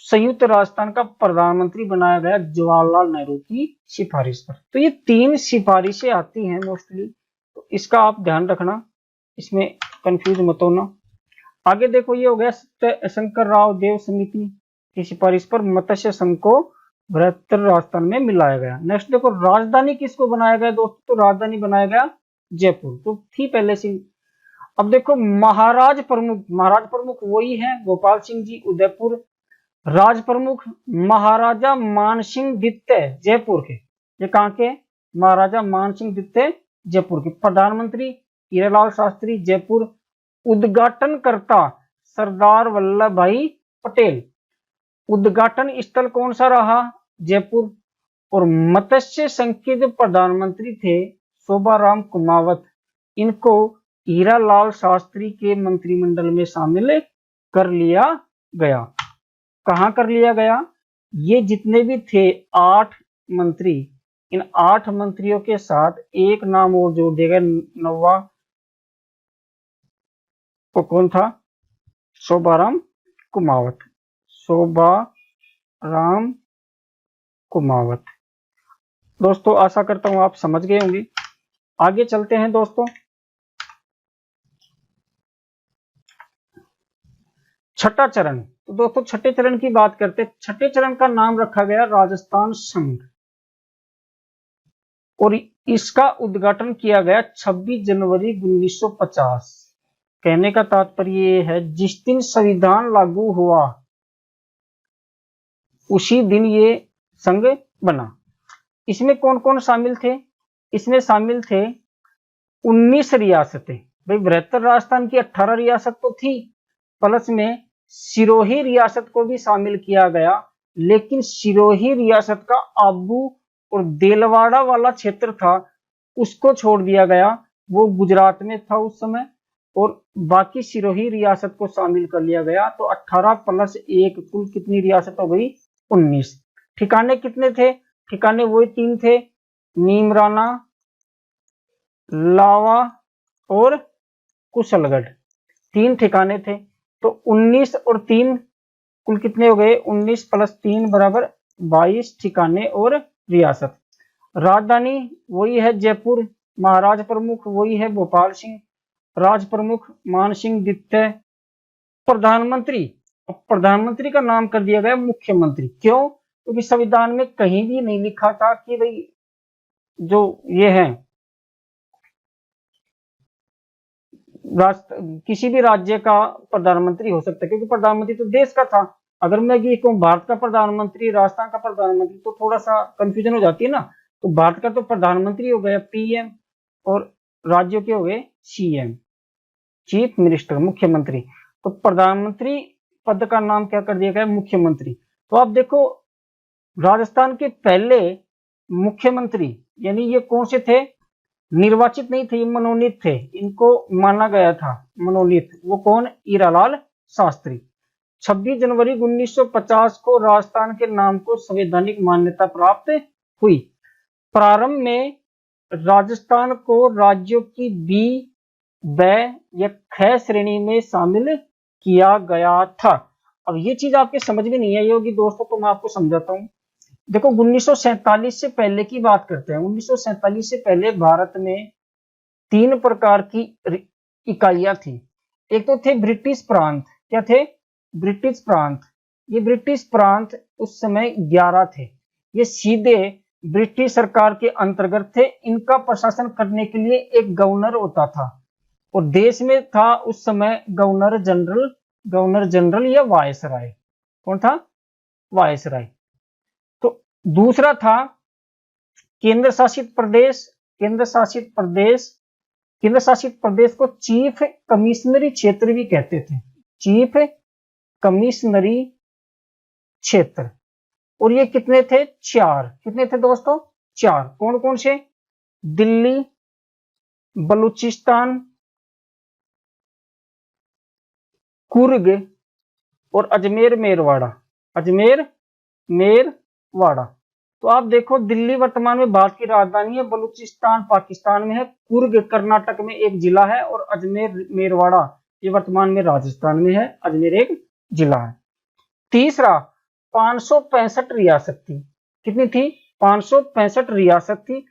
संयुक्त राजस्थान का प्रधानमंत्री बनाया गया? जवाहरलाल नेहरू की सिफारिश पर। तो ये 3 सिफारिशें आती हैं मोस्टली, तो इसका आप ध्यान रखना, इसमें कंफ्यूज मत होना। आगे देखो, ये हो गया शंकर राव देव समिति की सिफारिश पर मत्स्य संघ को बृहत्तर राजस्थान में मिलाया गया। नेक्स्ट देखो, राजधानी किसको बनाया गया दोस्तों? तो राजधानी बनाया गया जयपुर, तो थी पहले से। अब देखो, महाराज प्रमुख वही है गोपाल सिंह जी उदयपुर। राज प्रमुख महाराजा मानसिंह द्वितीय जयपुर के, ये कहां के? महाराजा मानसिंह द्वितीय जयपुर के। प्रधानमंत्री हीरालाल शास्त्री जयपुर। उद्घाटनकर्ता सरदार वल्लभ भाई पटेल। उद्घाटन स्थल कौन सा रहा? जयपुर। और मत्स्य संघ के जो प्रधानमंत्री थे शोभाराम कुमावत, इनको हीरालाल शास्त्री के मंत्रिमंडल में शामिल कर लिया गया। कहां कर लिया गया? ये जितने भी थे 8 मंत्री, इन 8 मंत्रियों के साथ एक नाम और जोड़ दिया गया, नौवा, वो कौन था? शोभाराम कुमावत। शोभाराम कुमावत। दोस्तों आशा करता हूं आप समझ गए होंगे। आगे चलते हैं दोस्तों, छठा चरण। तो दोस्तों छठे चरण की बात करते हैं। छठे चरण का नाम रखा गया राजस्थान संघ, और इसका उद्घाटन किया गया 26 जनवरी 1950। कहने का तात्पर्य ये है, जिस दिन संविधान लागू हुआ उसी दिन ये संघ बना। इसमें कौन कौन शामिल थे? इसमें शामिल थे 19 रियासतें। भाई बृहत्तर राजस्थान की 18 रियासत तो थी, प्लस में सिरोही रियासत को भी शामिल किया गया, लेकिन सिरोही रियासत का आबू और देलवाड़ा वाला क्षेत्र था उसको छोड़ दिया गया, वो गुजरात में था उस समय, और बाकी सिरोही रियासत को शामिल कर लिया गया। तो 18 प्लस 1 कुल कितनी रियासत हो गई? 19। ठिकाने कितने थे? ठिकाने वही 3 थे, नीमराना, लावा और कुशलगढ़, 3 ठिकाने थे। तो 19 और 3 कुल कितने हो गए? 19 प्लस 3 बराबर 22 ठिकाने और रियासत। राजधानी वही है जयपुर। महाराज प्रमुख वही है भोपाल सिंह। राज प्रमुख मान सिंह द्वितीय। प्रधानमंत्री का नाम कर दिया गया मुख्यमंत्री। क्यों? क्योंकि संविधान में कहीं भी नहीं लिखा था कि भाई जो ये है किसी भी राज्य का प्रधानमंत्री हो सकता है, क्योंकि प्रधानमंत्री तो देश का था। अगर मैं ये कहूँ भारत का प्रधानमंत्री, राजस्थान का प्रधानमंत्री, तो थोड़ा सा कंफ्यूजन हो जाती है ना। तो भारत का तो प्रधानमंत्री हो गया पीएम, और राज्यों के हो गए सीएम, चीफ मिनिस्टर, मुख्यमंत्री। तो प्रधानमंत्री पद का नाम क्या कर दिया गया? मुख्यमंत्री। तो आप देखो, राजस्थान के पहले मुख्यमंत्री यानी ये कौन से थे? निर्वाचित नहीं थे, मनोनीत थे, इनको माना गया था मनोनीत। वो कौन? हीरालाल शास्त्री। 26 जनवरी 1950 को राजस्थान के नाम को संवैधानिक मान्यता प्राप्त हुई। प्रारंभ में राजस्थान को राज्यों की बी, ब या ख श्रेणी में शामिल किया गया था। अब ये चीज आपके समझ में नहीं आई होगी दोस्तों, तो मैं आपको समझाता हूं। देखो 1947 से पहले की बात करते हैं। 1947 से पहले भारत में 3 प्रकार की इकाइयां थी। एक तो थे ब्रिटिश प्रांत। क्या थे? ब्रिटिश प्रांत। ये ब्रिटिश प्रांत उस समय 11 थे। ये सीधे ब्रिटिश सरकार के अंतर्गत थे। इनका प्रशासन करने के लिए एक गवर्नर होता था, और देश में था उस समय गवर्नर जनरल या वायसराय। कौन था? वायसराय। तो दूसरा था केंद्र शासित प्रदेश। केंद्र शासित प्रदेश को चीफ कमिश्नरी क्षेत्र भी कहते थे। चीफ कमिश्नरी क्षेत्र। और ये कितने थे? 4। कितने थे दोस्तों? 4। कौन कौन से? दिल्ली, बलूचिस्तान, कुर्ग और अजमेर मेरवाड़ा। अजमेर मेरवाड़ा। तो आप देखो, दिल्ली वर्तमान में भारत की राजधानी है, बलूचिस्तान पाकिस्तान में है, कुर्ग कर्नाटक में एक जिला है, और अजमेर मेरवाड़ा ये वर्तमान में राजस्थान में है। अजमेर एक जिला है। तीसरा, 565 रियासत थी। कितनी थी? 565 रियासत थी।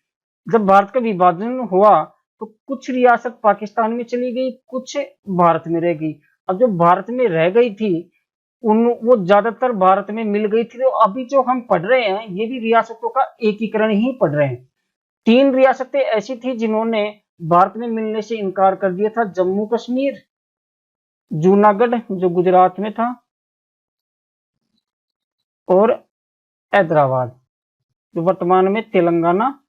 जब भारत का विभाजन हुआ तो कुछ रियासत पाकिस्तान में चली गई, कुछ भारत में रह गई। अब जो भारत में रह गई थी उन वो ज्यादातर भारत में मिल गई थी। तो अभी जो हम पढ़ रहे हैं ये भी रियासतों का एकीकरण ही पढ़ रहे हैं। 3 रियासतें ऐसी थी जिन्होंने भारत में मिलने से इनकार कर दिया था। जम्मू कश्मीर, जूनागढ़ जो गुजरात में था, और हैदराबाद जो वर्तमान में तेलंगाना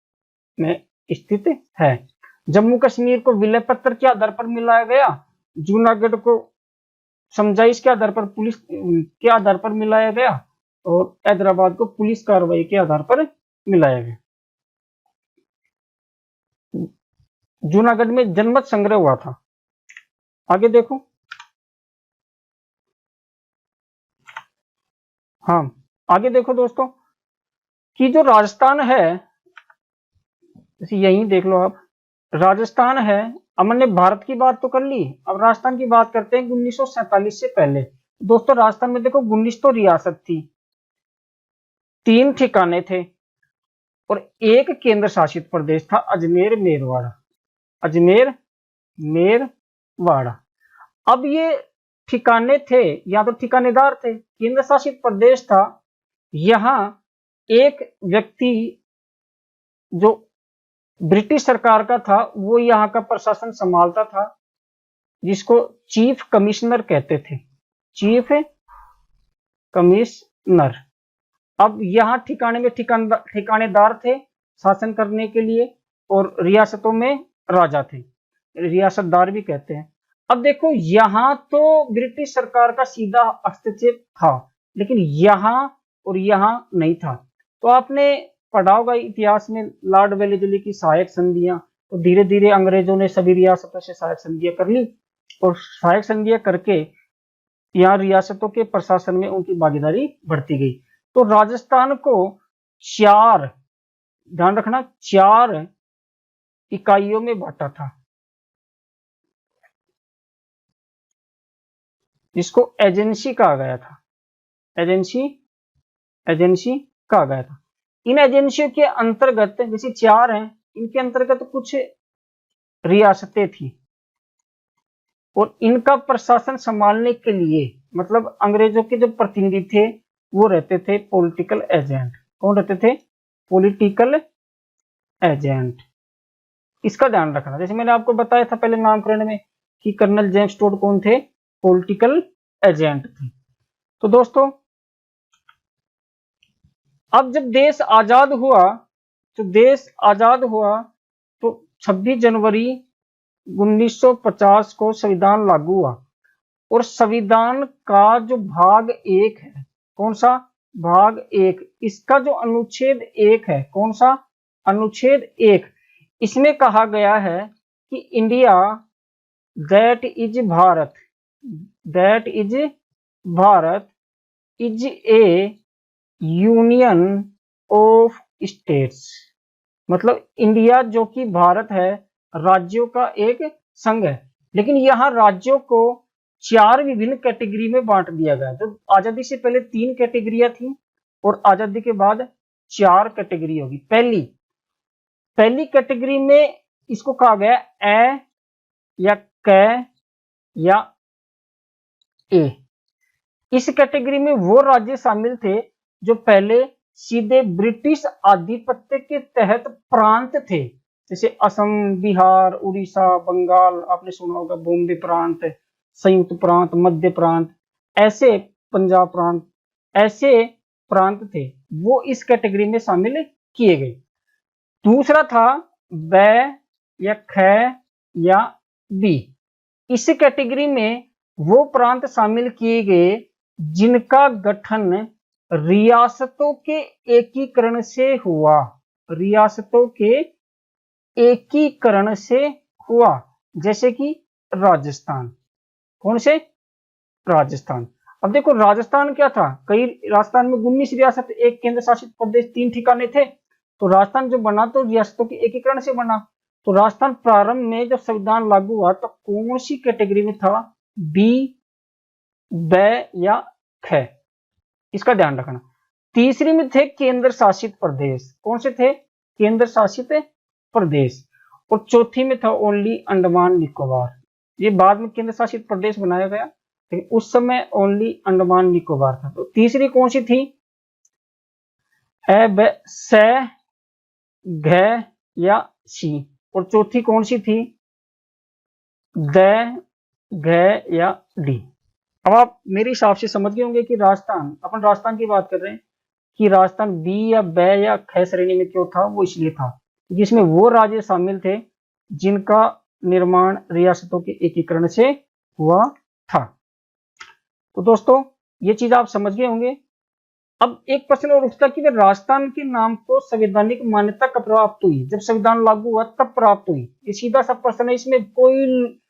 में स्थित है। जम्मू कश्मीर को विलय पत्र के आधार पर मिलाया गया, जूनागढ़ को समझाइश के आधार पर, पुलिस के आधार पर मिलाया गया, और हैदराबाद को पुलिस कार्रवाई के आधार पर मिलाया गया। जूनागढ़ में जनमत संग्रह हुआ था। आगे देखो, हाँ आगे देखो दोस्तों कि जो राजस्थान है, यही देख लो आप, राजस्थान है। अमन ने भारत की बात तो कर ली, अब राजस्थान की बात करते हैं 1947 से पहले। दोस्तों राजस्थान में देखो 19 तो रियासत थी, 3 ठिकाने थे, और एक केंद्र शासित प्रदेश था, अजमेर मेरवाड़ा। अजमेर मेरवाड़ा। अब ये ठिकाने थे या तो ठिकानेदार थे, केंद्र शासित प्रदेश था। यहां एक व्यक्ति जो ब्रिटिश सरकार का था वो यहाँ का प्रशासन संभालता था, जिसको चीफ कमिश्नर कहते थे। Chief commissioner. अब यहाँ ठिकाने में ठिकानेदार थे शासन करने के लिए, और रियासतों में राजा थे, रियासतदार भी कहते हैं। अब देखो यहाँ तो ब्रिटिश सरकार का सीधा हस्तक्षेप था, लेकिन यहाँ और यहाँ नहीं था। तो आपने पढ़ा होगा इतिहास में लॉर्ड वेलेस्ली की सहायक संधियां। तो धीरे धीरे अंग्रेजों ने सभी रियासतों से सहायक संधियां कर ली, और सहायक संधियां करके यहाँ रियासतों के प्रशासन में उनकी भागीदारी बढ़ती गई। तो राजस्थान को 4, ध्यान रखना, 4 इकाइयों में बांटा था, जिसको एजेंसी कहा गया था। एजेंसी कहा गया था। इन एजेंसियों के अंतर्गत, जैसे 4 हैं, इनके अंतर्गत कुछ रियासतें थी, और इनका प्रशासन संभालने के लिए, मतलब अंग्रेजों के जो प्रतिनिधि थे वो रहते थे पॉलिटिकल एजेंट। कौन रहते थे? Political agent. इसका ध्यान रखना। जैसे मैंने आपको बताया था पहले नामकरण में कि कर्नल जेम्स टोड कौन थे? पॉलिटिकल एजेंट थे। तो दोस्तों अब जब देश आजाद हुआ, तो 26 जनवरी 1950 को संविधान लागू हुआ, और संविधान का जो भाग 1 है, कौन सा? भाग 1, इसका जो अनुच्छेद 1 है, कौन सा? अनुच्छेद 1, इसमें कहा गया है कि India that is Bharat is A union of states. मतलब इंडिया जो कि भारत है, राज्यों का एक संघ है। लेकिन यहाँ राज्यों को 4 विभिन्न कैटेगरी में बांट दिया गया। तो आजादी से पहले 3 कैटेगरियां थी, और आजादी के बाद 4 कैटेगरी होगी। पहली कैटेगरी में इसको कहा गया ए या क या ए। इस कैटेगरी में वो राज्य शामिल थे जो पहले सीधे ब्रिटिश आधिपत्य के तहत प्रांत थे, जैसे असम, बिहार, उड़ीसा, बंगाल, आपने सुना होगा बॉम्बे प्रांत, संयुक्त प्रांत, मध्य प्रांत, ऐसे पंजाब प्रांत, ऐसे प्रांत थे, वो इस कैटेगरी में शामिल किए गए। दूसरा था ब या ख या बी। इस कैटेगरी में वो प्रांत शामिल किए गए जिनका गठन रियासतों के एकीकरण से हुआ। रियासतों के एकीकरण से हुआ, जैसे कि राजस्थान। कौन से? राजस्थान। अब देखो राजस्थान क्या था, कई राजस्थान में 19 रियासत, एक केंद्र शासित प्रदेश, 3 ठिकाने थे। तो राजस्थान जो बना तो रियासतों के एकीकरण से बना। तो राजस्थान प्रारंभ में जब संविधान लागू हुआ तो कौन सी कैटेगरी में था, बी, ब या ख, इसका ध्यान रखना। तीसरी में थे केंद्र शासित प्रदेश, कौन से थे, केंद्र शासित प्रदेश। और चौथी में था ओनली अंडमान निकोबार। ये बाद में केंद्र शासित प्रदेश बनाया गया, लेकिन उस समय ओनली अंडमान निकोबार था। तो तीसरी कौन सी थी, ब, स, घ या सी। और चौथी कौन सी थी, द, घ या डी। अब आप मेरे हिसाब से समझ गए होंगे कि राजस्थान, अपन राजस्थान की बात कर रहे हैं कि राजस्थान बी या ब या ख श्रेणी में क्यों था, वो इसलिए था जिसमें वो राज्य शामिल थे जिनका निर्माण रियासतों के एकीकरण से हुआ था। तो दोस्तों ये चीज आप समझ गए होंगे। अब एक प्रश्न और उठता कि राजस्थान के नाम को संवैधानिक मान्यता कब प्राप्त हुई, जब संविधान लागू हुआ तब प्राप्त हुई। ये सीधा सा प्रश्न है, इसमें कोई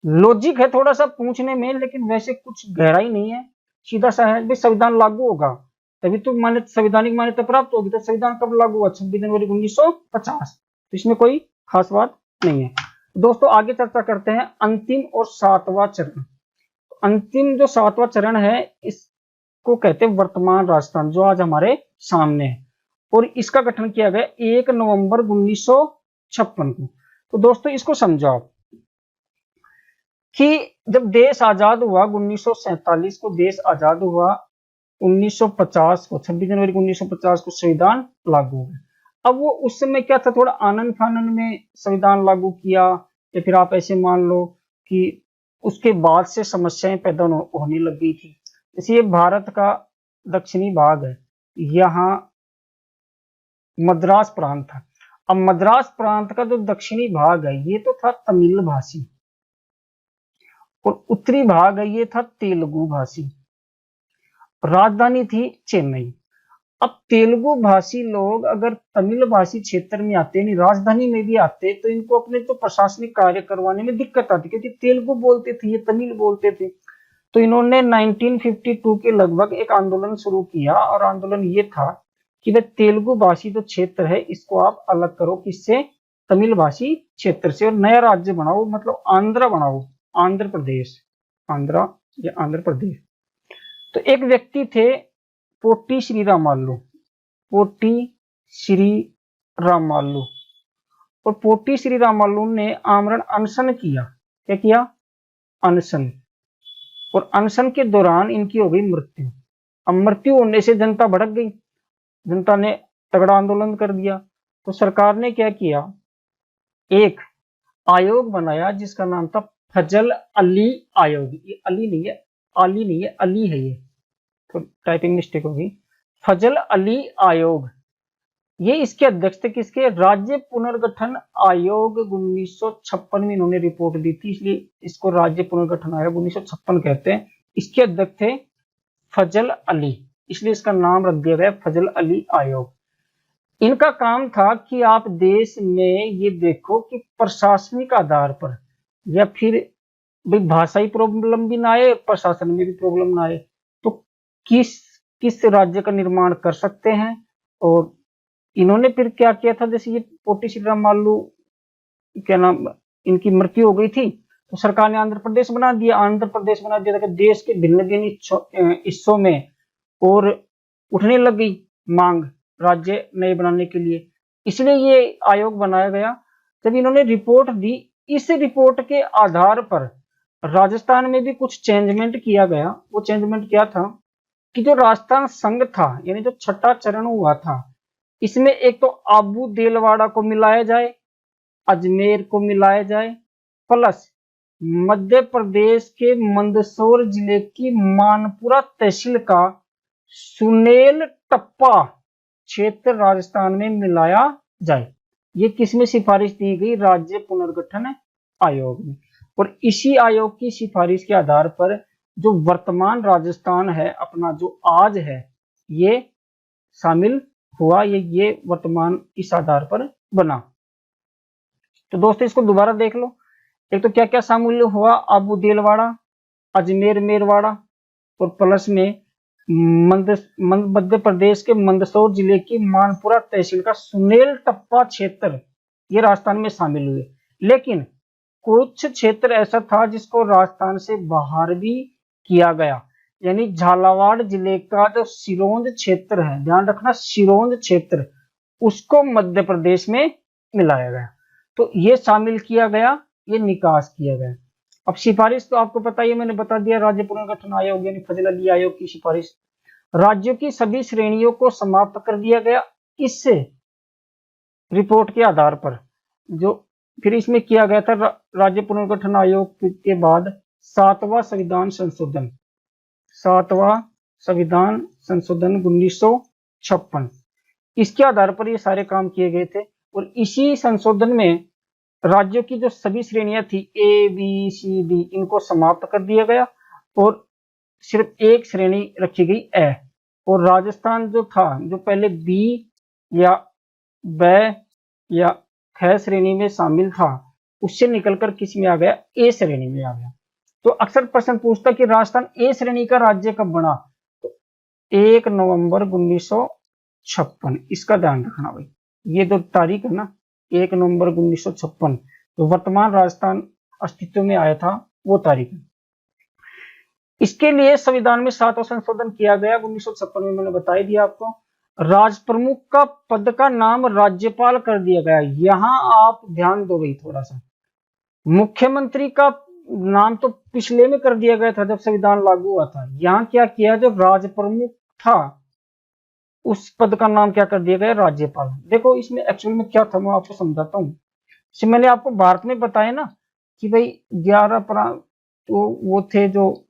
लॉजिक है थोड़ा सा पूछने में, लेकिन वैसे कुछ गहराई नहीं है, सीधा सा है। भाई संविधान लागू होगा तभी तो मान्यता, संवैधानिक मान्यता प्राप्त होगी। तो संविधान कब लागू हुआ, 26 जनवरी 1950। तो इसमें कोई खास बात नहीं है। दोस्तों आगे चर्चा करते हैं अंतिम और 7वां चरण। अंतिम जो 7वां चरण है इसको कहते हैं वर्तमान राजस्थान, जो आज हमारे सामने है। और इसका गठन किया गया 1 नवंबर 1956 को। तो दोस्तों इसको समझो आप कि जब देश आजाद हुआ 1947 को, देश आजाद हुआ 1950 को, 26 जनवरी 1950 को संविधान लागू हुआ। अब वो उस समय क्या था, थोड़ा आनंद फानंद में संविधान लागू किया, या फिर आप ऐसे मान लो कि उसके बाद से समस्याएं पैदा होने लग गई थी। जैसे ये भारत का दक्षिणी भाग है, यहाँ मद्रास प्रांत था। अब मद्रास प्रांत का जो दक्षिणी भाग है ये तो था तमिल भाषी, और उत्तरी भाग है ये था तेलुगु भाषी। राजधानी थी चेन्नई। अब तेलुगु भाषी लोग अगर तमिल भाषी क्षेत्र में आते, नहीं राजधानी में भी आते, तो इनको अपने तो प्रशासनिक कार्य करवाने में दिक्कत आती, क्योंकि तेलुगु बोलते थे, ये तमिल बोलते थे। तो इन्होंने 1952 के लगभग एक आंदोलन शुरू किया, और आंदोलन ये था कि वह तेलुगु भाषी जो क्षेत्र है इसको आप अलग करो, किससे, तमिल भाषी क्षेत्र से, और नया राज्य बनाओ, मतलब आंध्र बनाओ, आंध्र प्रदेश, आंध्रा या आंध्र प्रदेश। तो एक व्यक्ति थे पोटी श्री रामालू, पोटी श्री रामालू। और पोटी श्री रामालू ने आमरण अनशन किया। क्या किया, अनशन। और अनशन के दौरान इनकी हो गई मृत्यु। अब मृत्यु होने से जनता भड़क गई, जनता ने तगड़ा आंदोलन कर दिया। तो सरकार ने क्या किया, एक आयोग बनाया जिसका नाम था फजल अली आयोग। ये अली नहीं है, अली नहीं है, अली है ये, तो टाइपिंग मिस्टेक होगी। फजल अली आयोग, ये इसके अध्यक्ष थे, किसके, राज्य पुनर्गठन आयोग। 1956 में इन्होंने रिपोर्ट दी थी, इसलिए इसको राज्य पुनर्गठन आयोग 1956 कहते हैं। इसके अध्यक्ष थे फजल अली, इसलिए इसका नाम रख दिया गया फजल अली आयोग। इनका काम था कि आप देश में ये देखो कि प्रशासनिक आधार पर, या फिर भाषाई प्रॉब्लम भी ना आए, प्रशासन में भी प्रॉब्लम ना आए, तो किस किस राज्य का निर्माण कर सकते हैं। और इन्होंने फिर क्या किया था, जैसे ये पोटी श्री रामालू क्या नाम, इनकी मृत्यु हो गई थी, तो सरकार ने आंध्र प्रदेश बना दिया। आंध्र प्रदेश बना दिया था, देश के भिन्न भिन्न हिस्सों में और उठने लग गई मांग राज्य नए बनाने के लिए, इसलिए ये आयोग बनाया गया। जब इन्होंने रिपोर्ट दी, इस रिपोर्ट के आधार पर राजस्थान में भी कुछ चेंजमेंट किया गया। वो चेंजमेंट क्या था कि जो राजस्थान संघ था, यानी जो छठा चरण हुआ था, इसमें एक तो आबू देलवाड़ा को मिलाया जाए, अजमेर को मिलाया जाए, प्लस मध्य प्रदेश के मंदसौर जिले की मानपुरा तहसील का सुनेल टप्पा क्षेत्र राजस्थान में मिलाया जाए। ये किसमें सिफारिश दी गई, राज्य पुनर्गठन आयोग में। और इसी आयोग की सिफारिश के आधार पर जो वर्तमान राजस्थान है अपना, जो आज है, ये शामिल हुआ, ये वर्तमान इस आधार पर बना। तो दोस्तों इसको दोबारा देख लो। एक तो क्या क्या शामिल हुआ, आबू देलवाड़ा, अजमेर मेरवाड़ा, और प्लस में मध्य प्रदेश के मंदसौर जिले की मानपुरा तहसील का सुनेल टप्पा क्षेत्र ये राजस्थान में शामिल हुए। लेकिन कुछ क्षेत्र ऐसा था जिसको राजस्थान से बाहर भी किया गया, यानी झालावाड़ जिले का जो सिरोंज क्षेत्र है, ध्यान रखना सिरोंज क्षेत्र, उसको मध्य प्रदेश में मिलाया गया। तो ये शामिल किया गया, ये निकास किया गया। अब सिफारिश तो आपको पता ही, मैंने बता दिया, राज्य पुनर्गठन आयोग यानी फजल अली आयोग की सिफारिश। राज्यों की सभी श्रेणियों को समाप्त कर दिया गया इससे रिपोर्ट के आधार पर। जो फिर इसमें किया गया था राज्य पुनर्गठन आयोग के बाद 7वां संविधान संशोधन, 7वां संविधान संशोधन 1956, इसके आधार पर ये सारे काम किए गए थे। और इसी संशोधन में राज्यों की जो सभी श्रेणियां थी ए बी सी डी, इनको समाप्त कर दिया गया और सिर्फ एक श्रेणी रखी गई ए। और राजस्थान जो था, जो पहले बी या ब या ख श्रेणी में शामिल था, उससे निकलकर किस में आ गया, ए श्रेणी में आ गया। तो अक्सर प्रश्न पूछता कि राजस्थान ए श्रेणी का राज्य कब बना, तो 1 नवंबर 1956, इसका ध्यान रखना भाई, ये जो तारीख है ना 1 नवंबर 1956, तो वर्तमान राजस्थान अस्तित्व में आया था वो तारीख है। इसके लिए संविधान में 7वां संशोधन किया गया 1956 में, मैंने बता दिया आपको। राज प्रमुख का पद का नाम राज्यपाल कर दिया गया। यहां आप ध्यान दो भाई थोड़ा सा, मुख्यमंत्री का नाम तो पिछले में कर दिया गया था जब संविधान लागू हुआ था। यहां क्या किया, जो राज प्रमुख था उस पद का नाम क्या कर दिया गया, राज्यपाल। देखो इसमें एक्चुअल में क्या था, मैं आपको समझाता हूँ। मैंने आपको भारत में बताया ना कि भाई 11 प्रांत तो वो थे जो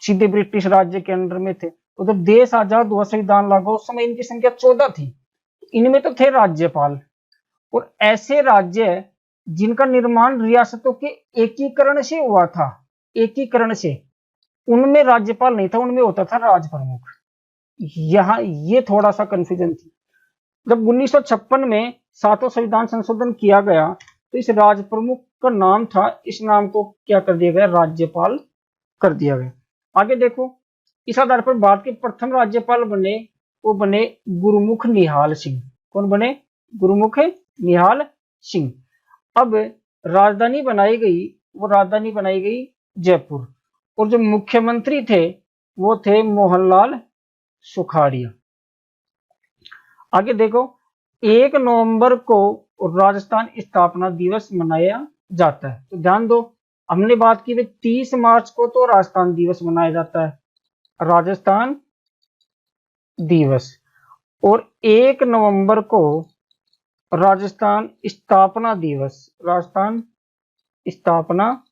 सीधे ब्रिटिश राज्य के अंडर में थे, तो जब देश आजाद हुआ, संविधान लागू, उस समय इनकी संख्या 14 थी, इनमें तो थे राज्यपाल। और ऐसे राज्य जिनका निर्माण रियासतों के एकीकरण से हुआ था, एकीकरण से, उनमें राज्यपाल नहीं था, उनमें होता था राज प्रमुख। यहाँ ये थोड़ा सा कंफ्यूजन थी। जब 1956 में 7वां संविधान संशोधन किया गया तो इस राज प्रमुख का नाम था, इस नाम को क्या कर दिया गया, राज्यपाल कर दिया गया। आगे देखो, इस आधार पर भारत के प्रथम राज्यपाल बने, वो बने गुरुमुख निहाल सिंह। कौन बने, गुरुमुख निहाल सिंह। अब राजधानी बनाई गई, वो राजधानी बनाई गई जयपुर, और जो मुख्यमंत्री थे वो थे मोहनलाल सुखाड़िया। आगे देखो, 1 नवंबर को राजस्थान स्थापना दिवस मनाया जाता है। तो ध्यान दो, हमने बात की 30 मार्च को तो राजस्थान दिवस मनाया जाता है, राजस्थान दिवस, और 1 नवंबर को राजस्थान स्थापना दिवस, राजस्थान स्थापना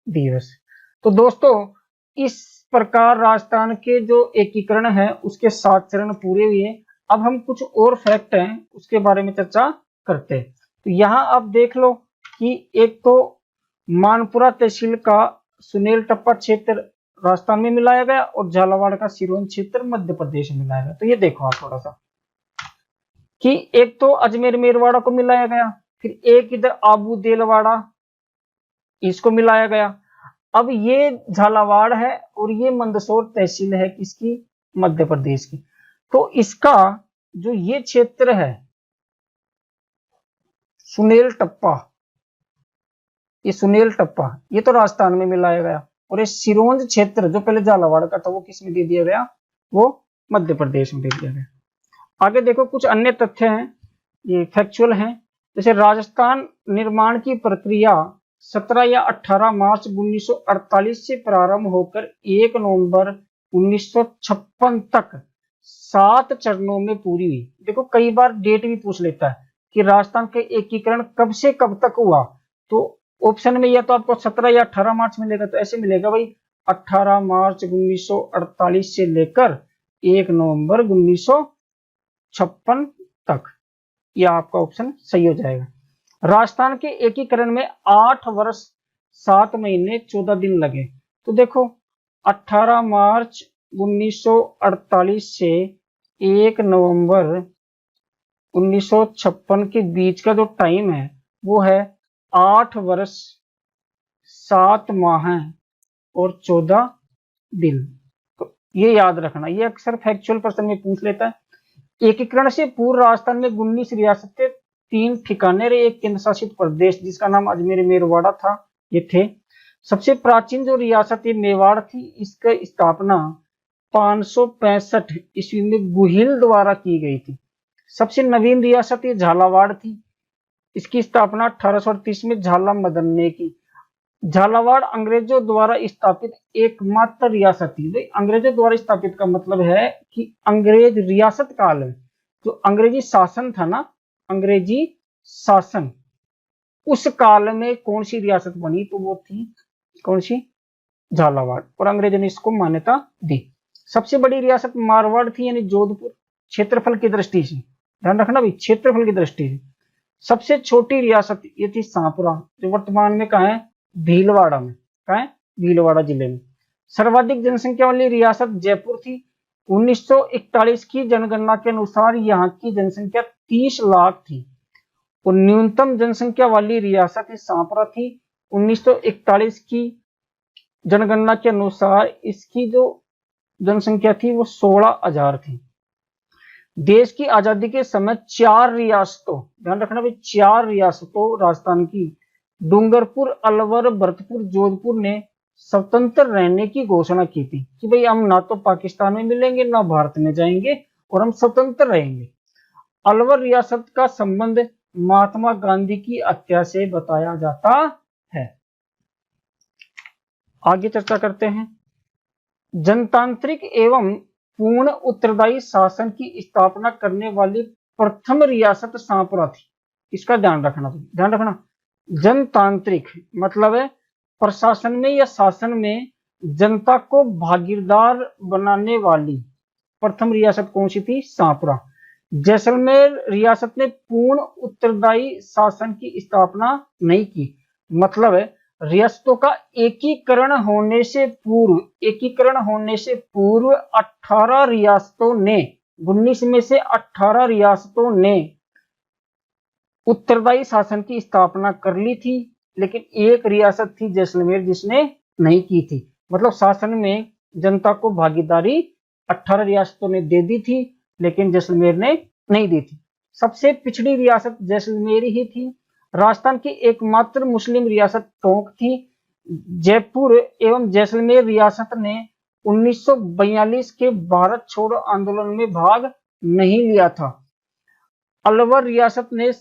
दिवस। तो दोस्तों इस प्रकार राजस्थान के जो एकीकरण है उसके 7 चरण पूरे हुए। अब हम कुछ और फैक्ट हैं उसके बारे में चर्चा करते हैं। तो यहाँ आप देख लो कि एक तो मानपुरा तहसील का सुनेल टप्पा क्षेत्र राजस्थान में मिलाया गया और झालावाड़ का सिरोंज क्षेत्र मध्य प्रदेश में मिलाया गया। तो ये देखो आप थोड़ा सा कि एक तो अजमेर मेरवाड़ा को मिलाया गया, फिर एक इधर आबू देलवाड़ा, इसको मिलाया गया। अब ये झालावाड़ है और ये मंदसौर तहसील है किसकी, मध्य प्रदेश की। तो इसका जो ये क्षेत्र है सुनेल टप्पा, ये सुनेल टप्पा, ये तो राजस्थान में मिलाया गया, और ये सिरोंज क्षेत्र जो पहले झालावाड़ का था वो किस में दे दिया गया, वो मध्य प्रदेश में दे दिया गया। आगे देखो कुछ अन्य तथ्य हैं, ये फैक्चुअल हैं। जैसे राजस्थान निर्माण की प्रक्रिया 17 या 18 मार्च 1948 से प्रारंभ होकर 1 नवंबर 1956 तक 7 चरणों में पूरी हुई। देखो कई बार डेट भी पूछ लेता है कि राजस्थान का एकीकरण कब से कब तक हुआ, तो ऑप्शन में या तो आपको 17 या 18 मार्च मिलेगा, तो ऐसे मिलेगा भाई 18 मार्च 1948 से लेकर 1 नवंबर 1956 तक, यह आपका ऑप्शन सही हो जाएगा। राजस्थान के एकीकरण में 8 वर्ष 7 महीने 14 दिन लगे। तो देखो 18 मार्च 1948 से 1 नवंबर 1956 के बीच का जो टाइम है वो है 8 वर्ष 7 माह और 14 दिन। ये याद रखना, ये अक्सर फैक्चुअल प्रश्न में पूछ लेता है। एकीकरण से पूर्व राजस्थान में 19 रियासतें, 3 ठिकाने रहे, एक केंद्र शासित प्रदेश जिसका नाम अजमेर मेरवाड़ा था, ये थे। सबसे प्राचीन जो रियासत ये मेवाड़ थी, इसका स्थापना 565 ईस्वी में गुहिल द्वारा की गई थी। सबसे नवीन रियासत ये झालावाड़ थी, इसकी स्थापना 1838 में झाला मदन ने की। झालावाड़ अंग्रेजों द्वारा स्थापित एकमात्र रियासत थी। अंग्रेजों द्वारा स्थापित का मतलब है कि अंग्रेज रियासत काल में जो अंग्रेजी शासन था ना, अंग्रेजी शासन, उस काल में कौन सी रियासत बनी, तो वो थी कौन सी, झालावाड़, और अंग्रेजों ने इसको मान्यता दी। सबसे बड़ी रियासत मारवाड़ थी, यानी जोधपुर, क्षेत्रफल की दृष्टि से, ध्यान रखना भाई, क्षेत्रफल की दृष्टि से। सबसे छोटी रियासत ये थी सांपरा, जो वर्तमान में कहाँ है, भीलवाड़ा में, कहाँ है, भीलवाड़ा जिले में। सर्वाधिक जनसंख्या वाली रियासत जयपुर थी। 1941 की जनगणना के अनुसार यहाँ की जनसंख्या 30 लाख थी, और न्यूनतम जनसंख्या वाली रियासत सांपरा थी। 1941 की जनगणना के अनुसार इसकी जो जनसंख्या थी वो 16,000 थी। देश की आजादी के समय 4 रियासतों, ध्यान रखना भाई, 4 रियासतों राजस्थान की, डूंगरपुर, अलवर, भरतपुर, जोधपुर ने स्वतंत्र रहने की घोषणा की थी कि भाई हम ना तो पाकिस्तान में मिलेंगे ना भारत में जाएंगे, और हम स्वतंत्र रहेंगे। अलवर रियासत का संबंध महात्मा गांधी की हत्या से बताया जाता है। आगे चर्चा करते हैं। जनतांत्रिक एवं पूर्ण उत्तरदायी शासन की स्थापना करने वाली प्रथम रियासत सांपरा थी। इसका ध्यान रखना, ध्यान रखना। जनतांत्रिक मतलब है प्रशासन में या शासन में जनता को भागीदार बनाने वाली प्रथम रियासत कौन सी थी, सांपरा। जैसलमेर रियासत ने पूर्ण उत्तरदायी शासन की स्थापना नहीं की, मतलब है रियासतों का एकीकरण होने से पूर्व 18 रियासतों ने, 19 में से 18 रियासतों ने उत्तरदायी शासन की स्थापना कर ली थी, लेकिन एक रियासत थी जैसलमेर जिसने नहीं की थी। मतलब शासन में जनता को भागीदारी 18 रियासतों ने दे दी थी, लेकिन जैसलमेर ने नहीं दी थी। सबसे पिछड़ी रियासत जैसलमेर ही थी। राजस्थान की एकमात्र मुस्लिम रियासत टोंक थी। जयपुर एवं जैसलमेर रियासत ने 1942 के भारत छोड़ो आंदोलन में भाग नहीं लिया था। अलवर रियासत ने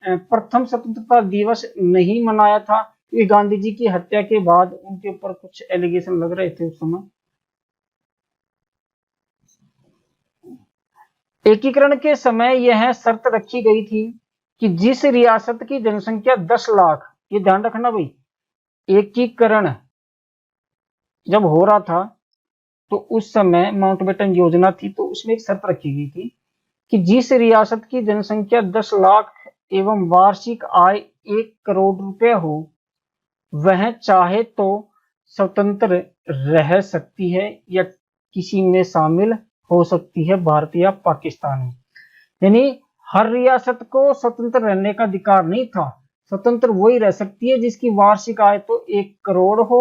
प्रथम स्वतंत्रता दिवस नहीं मनाया था। ये गांधी जी की हत्या के बाद उनके ऊपर कुछ एलिगेशन लग रहे थे उस समय। एकीकरण के समय यह शर्त रखी गई थी कि जिस रियासत की जनसंख्या 10 लाख, ये ध्यान रखना भाई, एकीकरण जब हो रहा था तो उस समय माउंटबेटन योजना थी, तो उसमें एक शर्त रखी गई थी कि जिस रियासत की जनसंख्या 10 लाख एवं वार्षिक आय 1 करोड़ रुपए हो, वह चाहे तो स्वतंत्र रह सकती है या किसी में शामिल हो सकती है, भारत या पाकिस्तान में। यानी हर रियासत को स्वतंत्र रहने का अधिकार नहीं था। स्वतंत्र वही रह सकती है जिसकी वार्षिक आय तो 1 करोड़ हो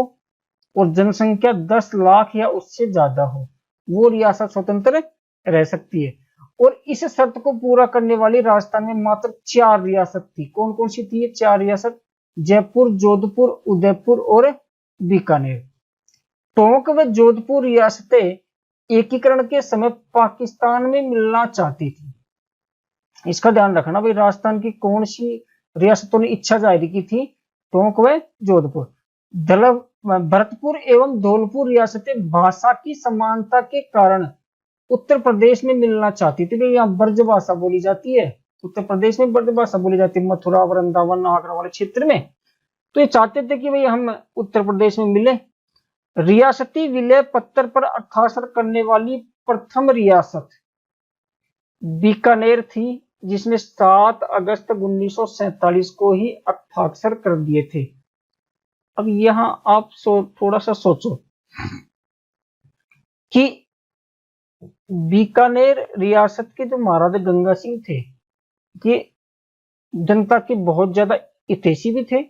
और जनसंख्या 10 लाख या उससे ज्यादा हो, वो रियासत स्वतंत्र रह सकती है। और इस शर्त को पूरा करने वाली राजस्थान में मात्र 4 रियासत थी। कौन कौन सी थी ये 4 रियासत? जयपुर, जोधपुर, उदयपुर और बीकानेर। टोंक व जोधपुर रियासतें एकीकरण के समय पाकिस्तान में मिलना चाहती थी। इसका ध्यान रखना भाई, राजस्थान की कौन सी रियासतों ने इच्छा जाहिर की थी? टोंक व जोधपुर। भरतपुर एवं धौलपुर रियासतें भाषा की समानता के कारण उत्तर प्रदेश में मिलना चाहती थी। यहाँ ब्रज भाषा बोली जाती है, उत्तर प्रदेश में ब्रज भाषा बोली जाती है, मथुरा, वृंदावन, आगरा वाले क्षेत्र में। तो ये चाहते थे कि भाई हम उत्तर प्रदेश में मिले। रियासती विलय पत्र पर हस्ताक्षर करने वाली प्रथम रियासत बीकानेर थी, जिसने 7 अगस्त 1947 को ही हस्ताक्षर कर दिए थे। अब यहां आप थोड़ा सा सोचो कि बीकानेर रियासत के जो महाराजा गंगा सिंह थे, ये जनता के बहुत ज्यादा हितैषी भी थे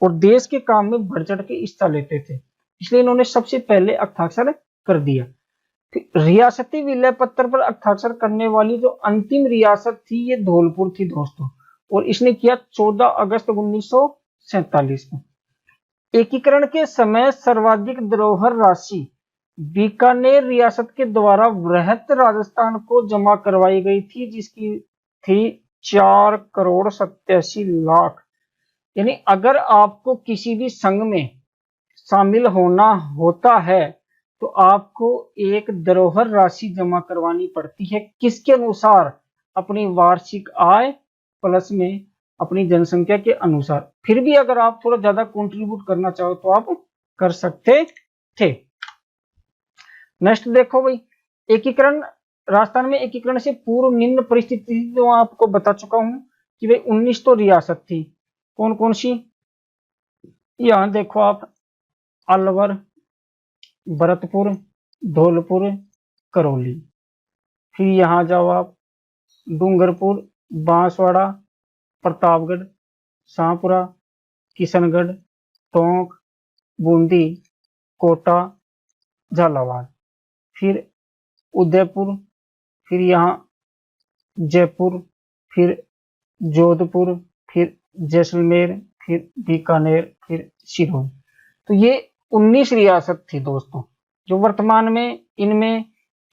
और देश के काम में बढ़ चढ़ के हिस्सा लेते थे, इसलिए इन्होंने सबसे पहले हस्ताक्षर कर दिया। रियासती विलय पत्र पर हस्ताक्षर करने वाली जो अंतिम रियासत थी ये धौलपुर थी दोस्तों, और इसने किया 14 अगस्त 1947 को। एकीकरण के समय सर्वाधिक धरोहर राशि बीकानेर रियासत के द्वारा वृहत राजस्थान को जमा करवाई गई थी, जिसकी थी 4,87,00,000। यानी अगर आपको किसी भी संघ में शामिल होना होता है तो आपको एक धरोहर राशि जमा करवानी पड़ती है, किसके अनुसार? अपनी वार्षिक आय प्लस में अपनी जनसंख्या के अनुसार। फिर भी अगर आप थोड़ा ज्यादा कंट्रीब्यूट करना चाहो तो आप कर सकते थे। नेक्स्ट देखो भाई, एकीकरण, राजस्थान में एकीकरण से पूर्व निम्न परिस्थिति जो आपको बता चुका हूं कि भाई 19 तो रियासत थी, कौन कौन सी? यहां देखो आप, अलवर, भरतपुर, धौलपुर, करौली। फिर यहां जाओ आप, डूंगरपुर, बांसवाड़ा, प्रतापगढ़, शाहपुरा, किशनगढ़, टोंक, बूंदी, कोटा, झालावाड़। फिर उदयपुर, फिर यहाँ जयपुर, फिर जोधपुर, फिर जैसलमेर, फिर बीकानेर, फिर सिरोही। तो ये 19 रियासत थी दोस्तों, जो वर्तमान में इनमें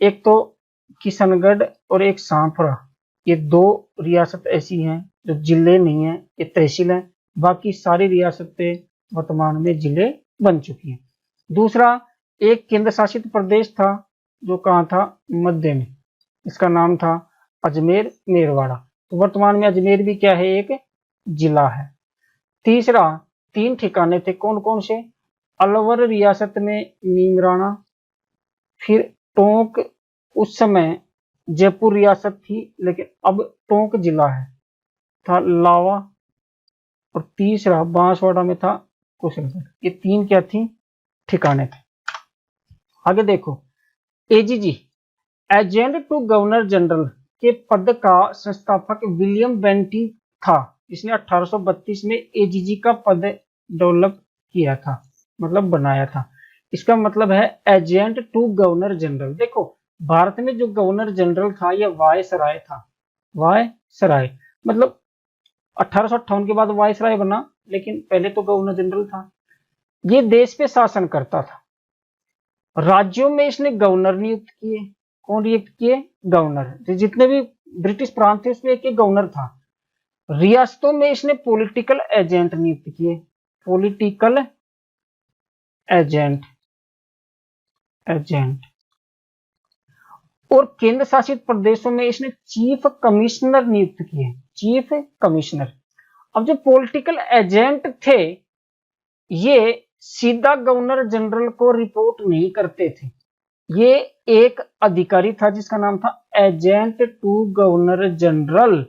एक तो किशनगढ़ और एक शाहपुरा, ये 2 रियासत ऐसी हैं जो जिले नहीं है, ये तहसील है। बाकी सारी रियासतें वर्तमान में जिले बन चुकी हैं। दूसरा, एक केंद्र शासित प्रदेश था जो कहाँ था? मध्य में, इसका नाम था अजमेर मेरवाड़ा। तो वर्तमान में अजमेर भी क्या है? एक जिला है। तीसरा, 3 ठिकाने थे, कौन कौन से? अलवर रियासत में नीमराना, फिर टोंक, उस समय जयपुर रियासत थी लेकिन अब टोंक जिला है, था लावा, और तीसरा बांसवाड़ा में था कुशलगढ़। ये 3 क्या थी? ठिकाने थे। आगे देखो, AGG, agent to governor general के पद का संस्थापक विलियम बेंटिंक था, जिसने 1832 में एजीजी का पद डेवलप किया था, मतलब बनाया था। इसका मतलब है एजेंट टू गवर्नर जनरल। देखो, भारत में जो गवर्नर जनरल था यह वायसराय था। वायसराय मतलब 1858 के बाद वायसराय बना, लेकिन पहले तो गवर्नर जनरल था। ये देश पे शासन करता था। राज्यों में इसने गवर्नर नियुक्त किए। कौन नियुक्त किए? गवर्नर। जितने भी ब्रिटिश प्रांत थे उसमें एक एक गवर्नर था। रियासतों में इसने पॉलिटिकल एजेंट नियुक्त किए। पॉलिटिकल एजेंट और केंद्र शासित प्रदेशों में इसने चीफ कमिश्नर नियुक्त किए। Chief commissioner. अब जो पॉलिटिकल एजेंट थे ये सीधा गवर्नर जनरल को रिपोर्ट नहीं करते थे। ये एक अधिकारी था जिसका नाम था एजेंट टू गवर्नर जनरल,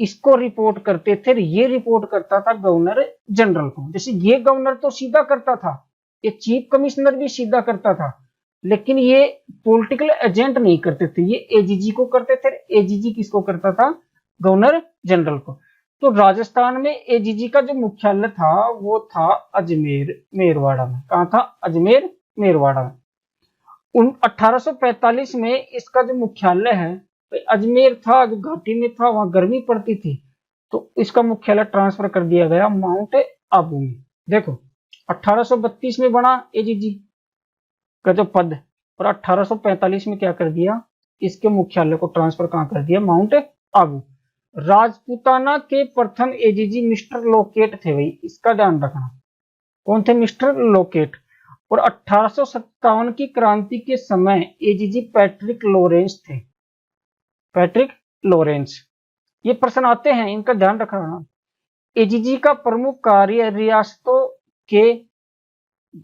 इसको रिपोर्ट करते थे। ये रिपोर्ट करता था गवर्नर जनरल को। जैसे ये गवर्नर तो सीधा करता था, ये चीफ कमिश्नर भी सीधा करता था, लेकिन ये पॉलिटिकल एजेंट नहीं करते थे, ये एजीजी को करते थे। एजीजी किसको करता था? गवर्नर जनरल को। तो राजस्थान में एजीजी का जो मुख्यालय था वो था अजमेर मेरवाड़ा में। कहा था? अजमेर मेरवाड़ा में। 1845 में इसका जो मुख्यालय है अजमेर था, जो घाटी में था, वहां गर्मी पड़ती थी, तो इसका मुख्यालय ट्रांसफर कर दिया गया माउंट आबू में। देखो, 1832 में बना एजीजी का जो पद, और 1845 में क्या कर दिया? इसके मुख्यालय को ट्रांसफर कहां कर दिया? माउंट आबू। राजपूताना के प्रथम एजीजी मिस्टर लोकेट थे भाई, इसका ध्यान रखना। कौन थे? Mister locate. और 1857 की क्रांति के समय एजीजी पैट्रिक लॉरेंस थे। Patrick Lawrence. ये प्रश्न आते हैं, इनका ध्यान रखना। एजीजी का प्रमुख कार्य रियासतों के,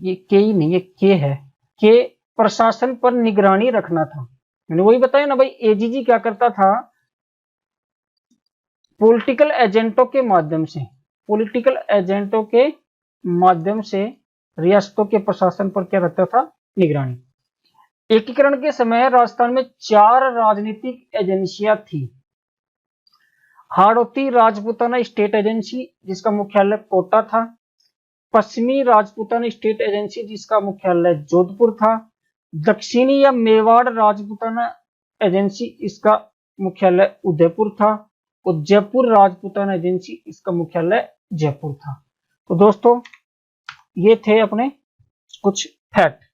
ये के ही नहीं, ये के है, के प्रशासन पर निगरानी रखना था। मैंने वही बताया ना भाई, एजीजी क्या करता था? पॉलिटिकल एजेंटों के माध्यम से रियासतों के प्रशासन पर क्या रखता था? निगरानी। एकीकरण के समय राजस्थान में 4 राजनीतिक एजेंसियां थी। हाड़ौती राजपूताना स्टेट एजेंसी जिसका मुख्यालय कोटा था, पश्चिमी राजपूताना स्टेट एजेंसी जिसका मुख्यालय जोधपुर था, दक्षिणी या मेवाड़ राजपूताना एजेंसी इसका मुख्यालय उदयपुर था, और जयपुर राजपूताना एजेंसी इसका मुख्यालय जयपुर था। तो दोस्तों ये थे अपने कुछ फैक्ट।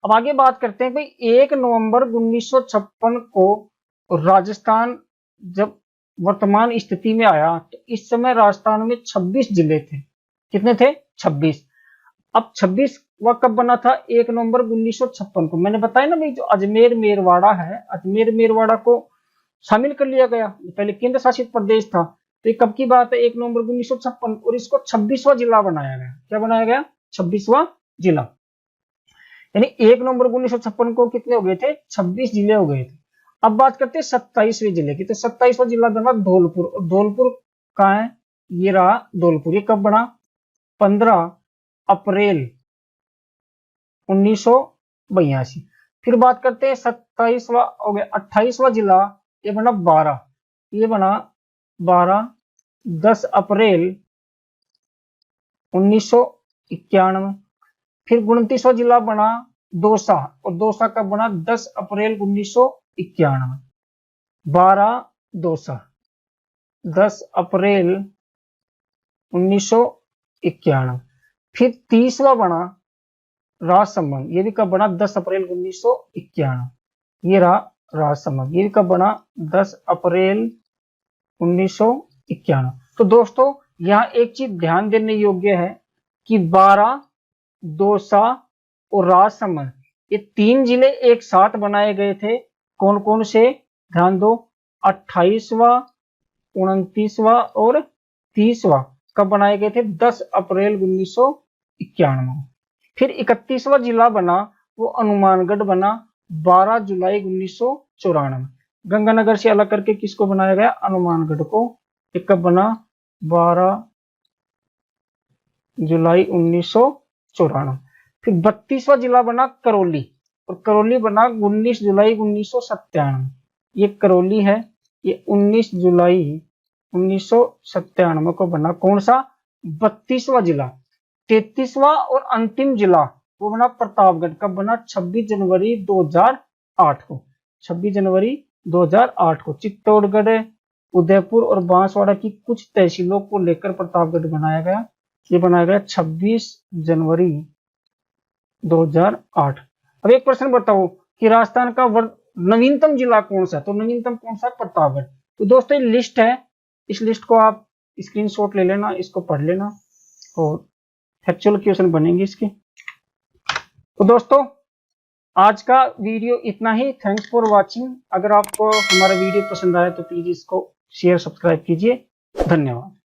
अब आगे बात करते हैं भाई 1 नवंबर 1956 को राजस्थान जब वर्तमान स्थिति में आया तो इस समय राजस्थान में 26 जिले थे। कितने थे? 26। अब 26 वह कब बना था? 1 नवंबर 1956 को। मैंने बताया ना भाई जो अजमेर मेरवाड़ा है, अजमेर मेरवाड़ा को शामिल कर लिया गया, पहले केंद्र शासित प्रदेश था। तो ये कब की बात है? 1 नवंबर 1956, और इसको 26वां जिला बनाया गया। क्या बनाया गया? 26वां जिला। यानी 1 नवंबर 1956 को कितने हो गए थे? 26 जिले हो गए थे। अब बात करते हैं 27वें जिले की। तो 27वां जिला बना धौलपुर, और धौलपुर कहाँ है? ये रहा धौलपुर। ये कब बना? 15 अप्रैल 1982। फिर बात करते हैं 27वां हो गया 28वां जिला, ये बना 12। ये बना 10 अप्रैल 1991। फिर 29वां जिला बना दौसा, और दौसा कब बना? 10 अप्रैल 1991। 12 दौसा 10 अप्रैल 1991। फिर 30वां बना राजसमंद, ये भी कब बना? 10 अप्रैल 1991। ये रहा राजसमंद, ये भी कब बना? 10 अप्रैल 1991। तो दोस्तों यहाँ एक चीज ध्यान देने योग्य है कि 12, दौसा और राजसमंद ये 3 जिले एक साथ बनाए गए थे। कौन कौन से? ध्यान दो, 28वां, 29वां और 30वां कब बनाए गए थे? 10 अप्रैल 1991। फिर 31वां जिला बना वो हनुमानगढ़ बना 12 जुलाई 1994। गंगानगर से अलग करके किसको बनाया गया? हनुमानगढ़ को। ये कब बना? 12 जुलाई 1994। फिर 32वां जिला बना करौली, और करौली बना 19 जुलाई 1997। ये करौली है, ये 19 जुलाई 1997 को बना। कौन सा? 32वां जिला। 33वां और अंतिम जिला वो बना प्रतापगढ़। कब बना? 26 जनवरी 2008 को। 26 जनवरी 2008 को चित्तौड़गढ़, उदयपुर और बांसवाड़ा की कुछ तहसीलों को लेकर प्रतापगढ़ बनाया गया। ये बनाया गया 26 जनवरी 2008। अब एक प्रश्न बताओ कि राजस्थान का नवीनतम जिला कौन सा? तो नवीनतम कौन सा? प्रतापगढ़। तो दोस्तों ये लिस्ट है, इस लिस्ट को आप स्क्रीनशॉट ले लेना, इसको पढ़ लेना और फैक्चुअल क्वेश्चन बनेंगे इसके। तो दोस्तों आज का वीडियो इतना ही। Thanks for watching. अगर आपको हमारा वीडियो पसंद आया तो प्लीज इसको शेयर, सब्सक्राइब कीजिए। धन्यवाद।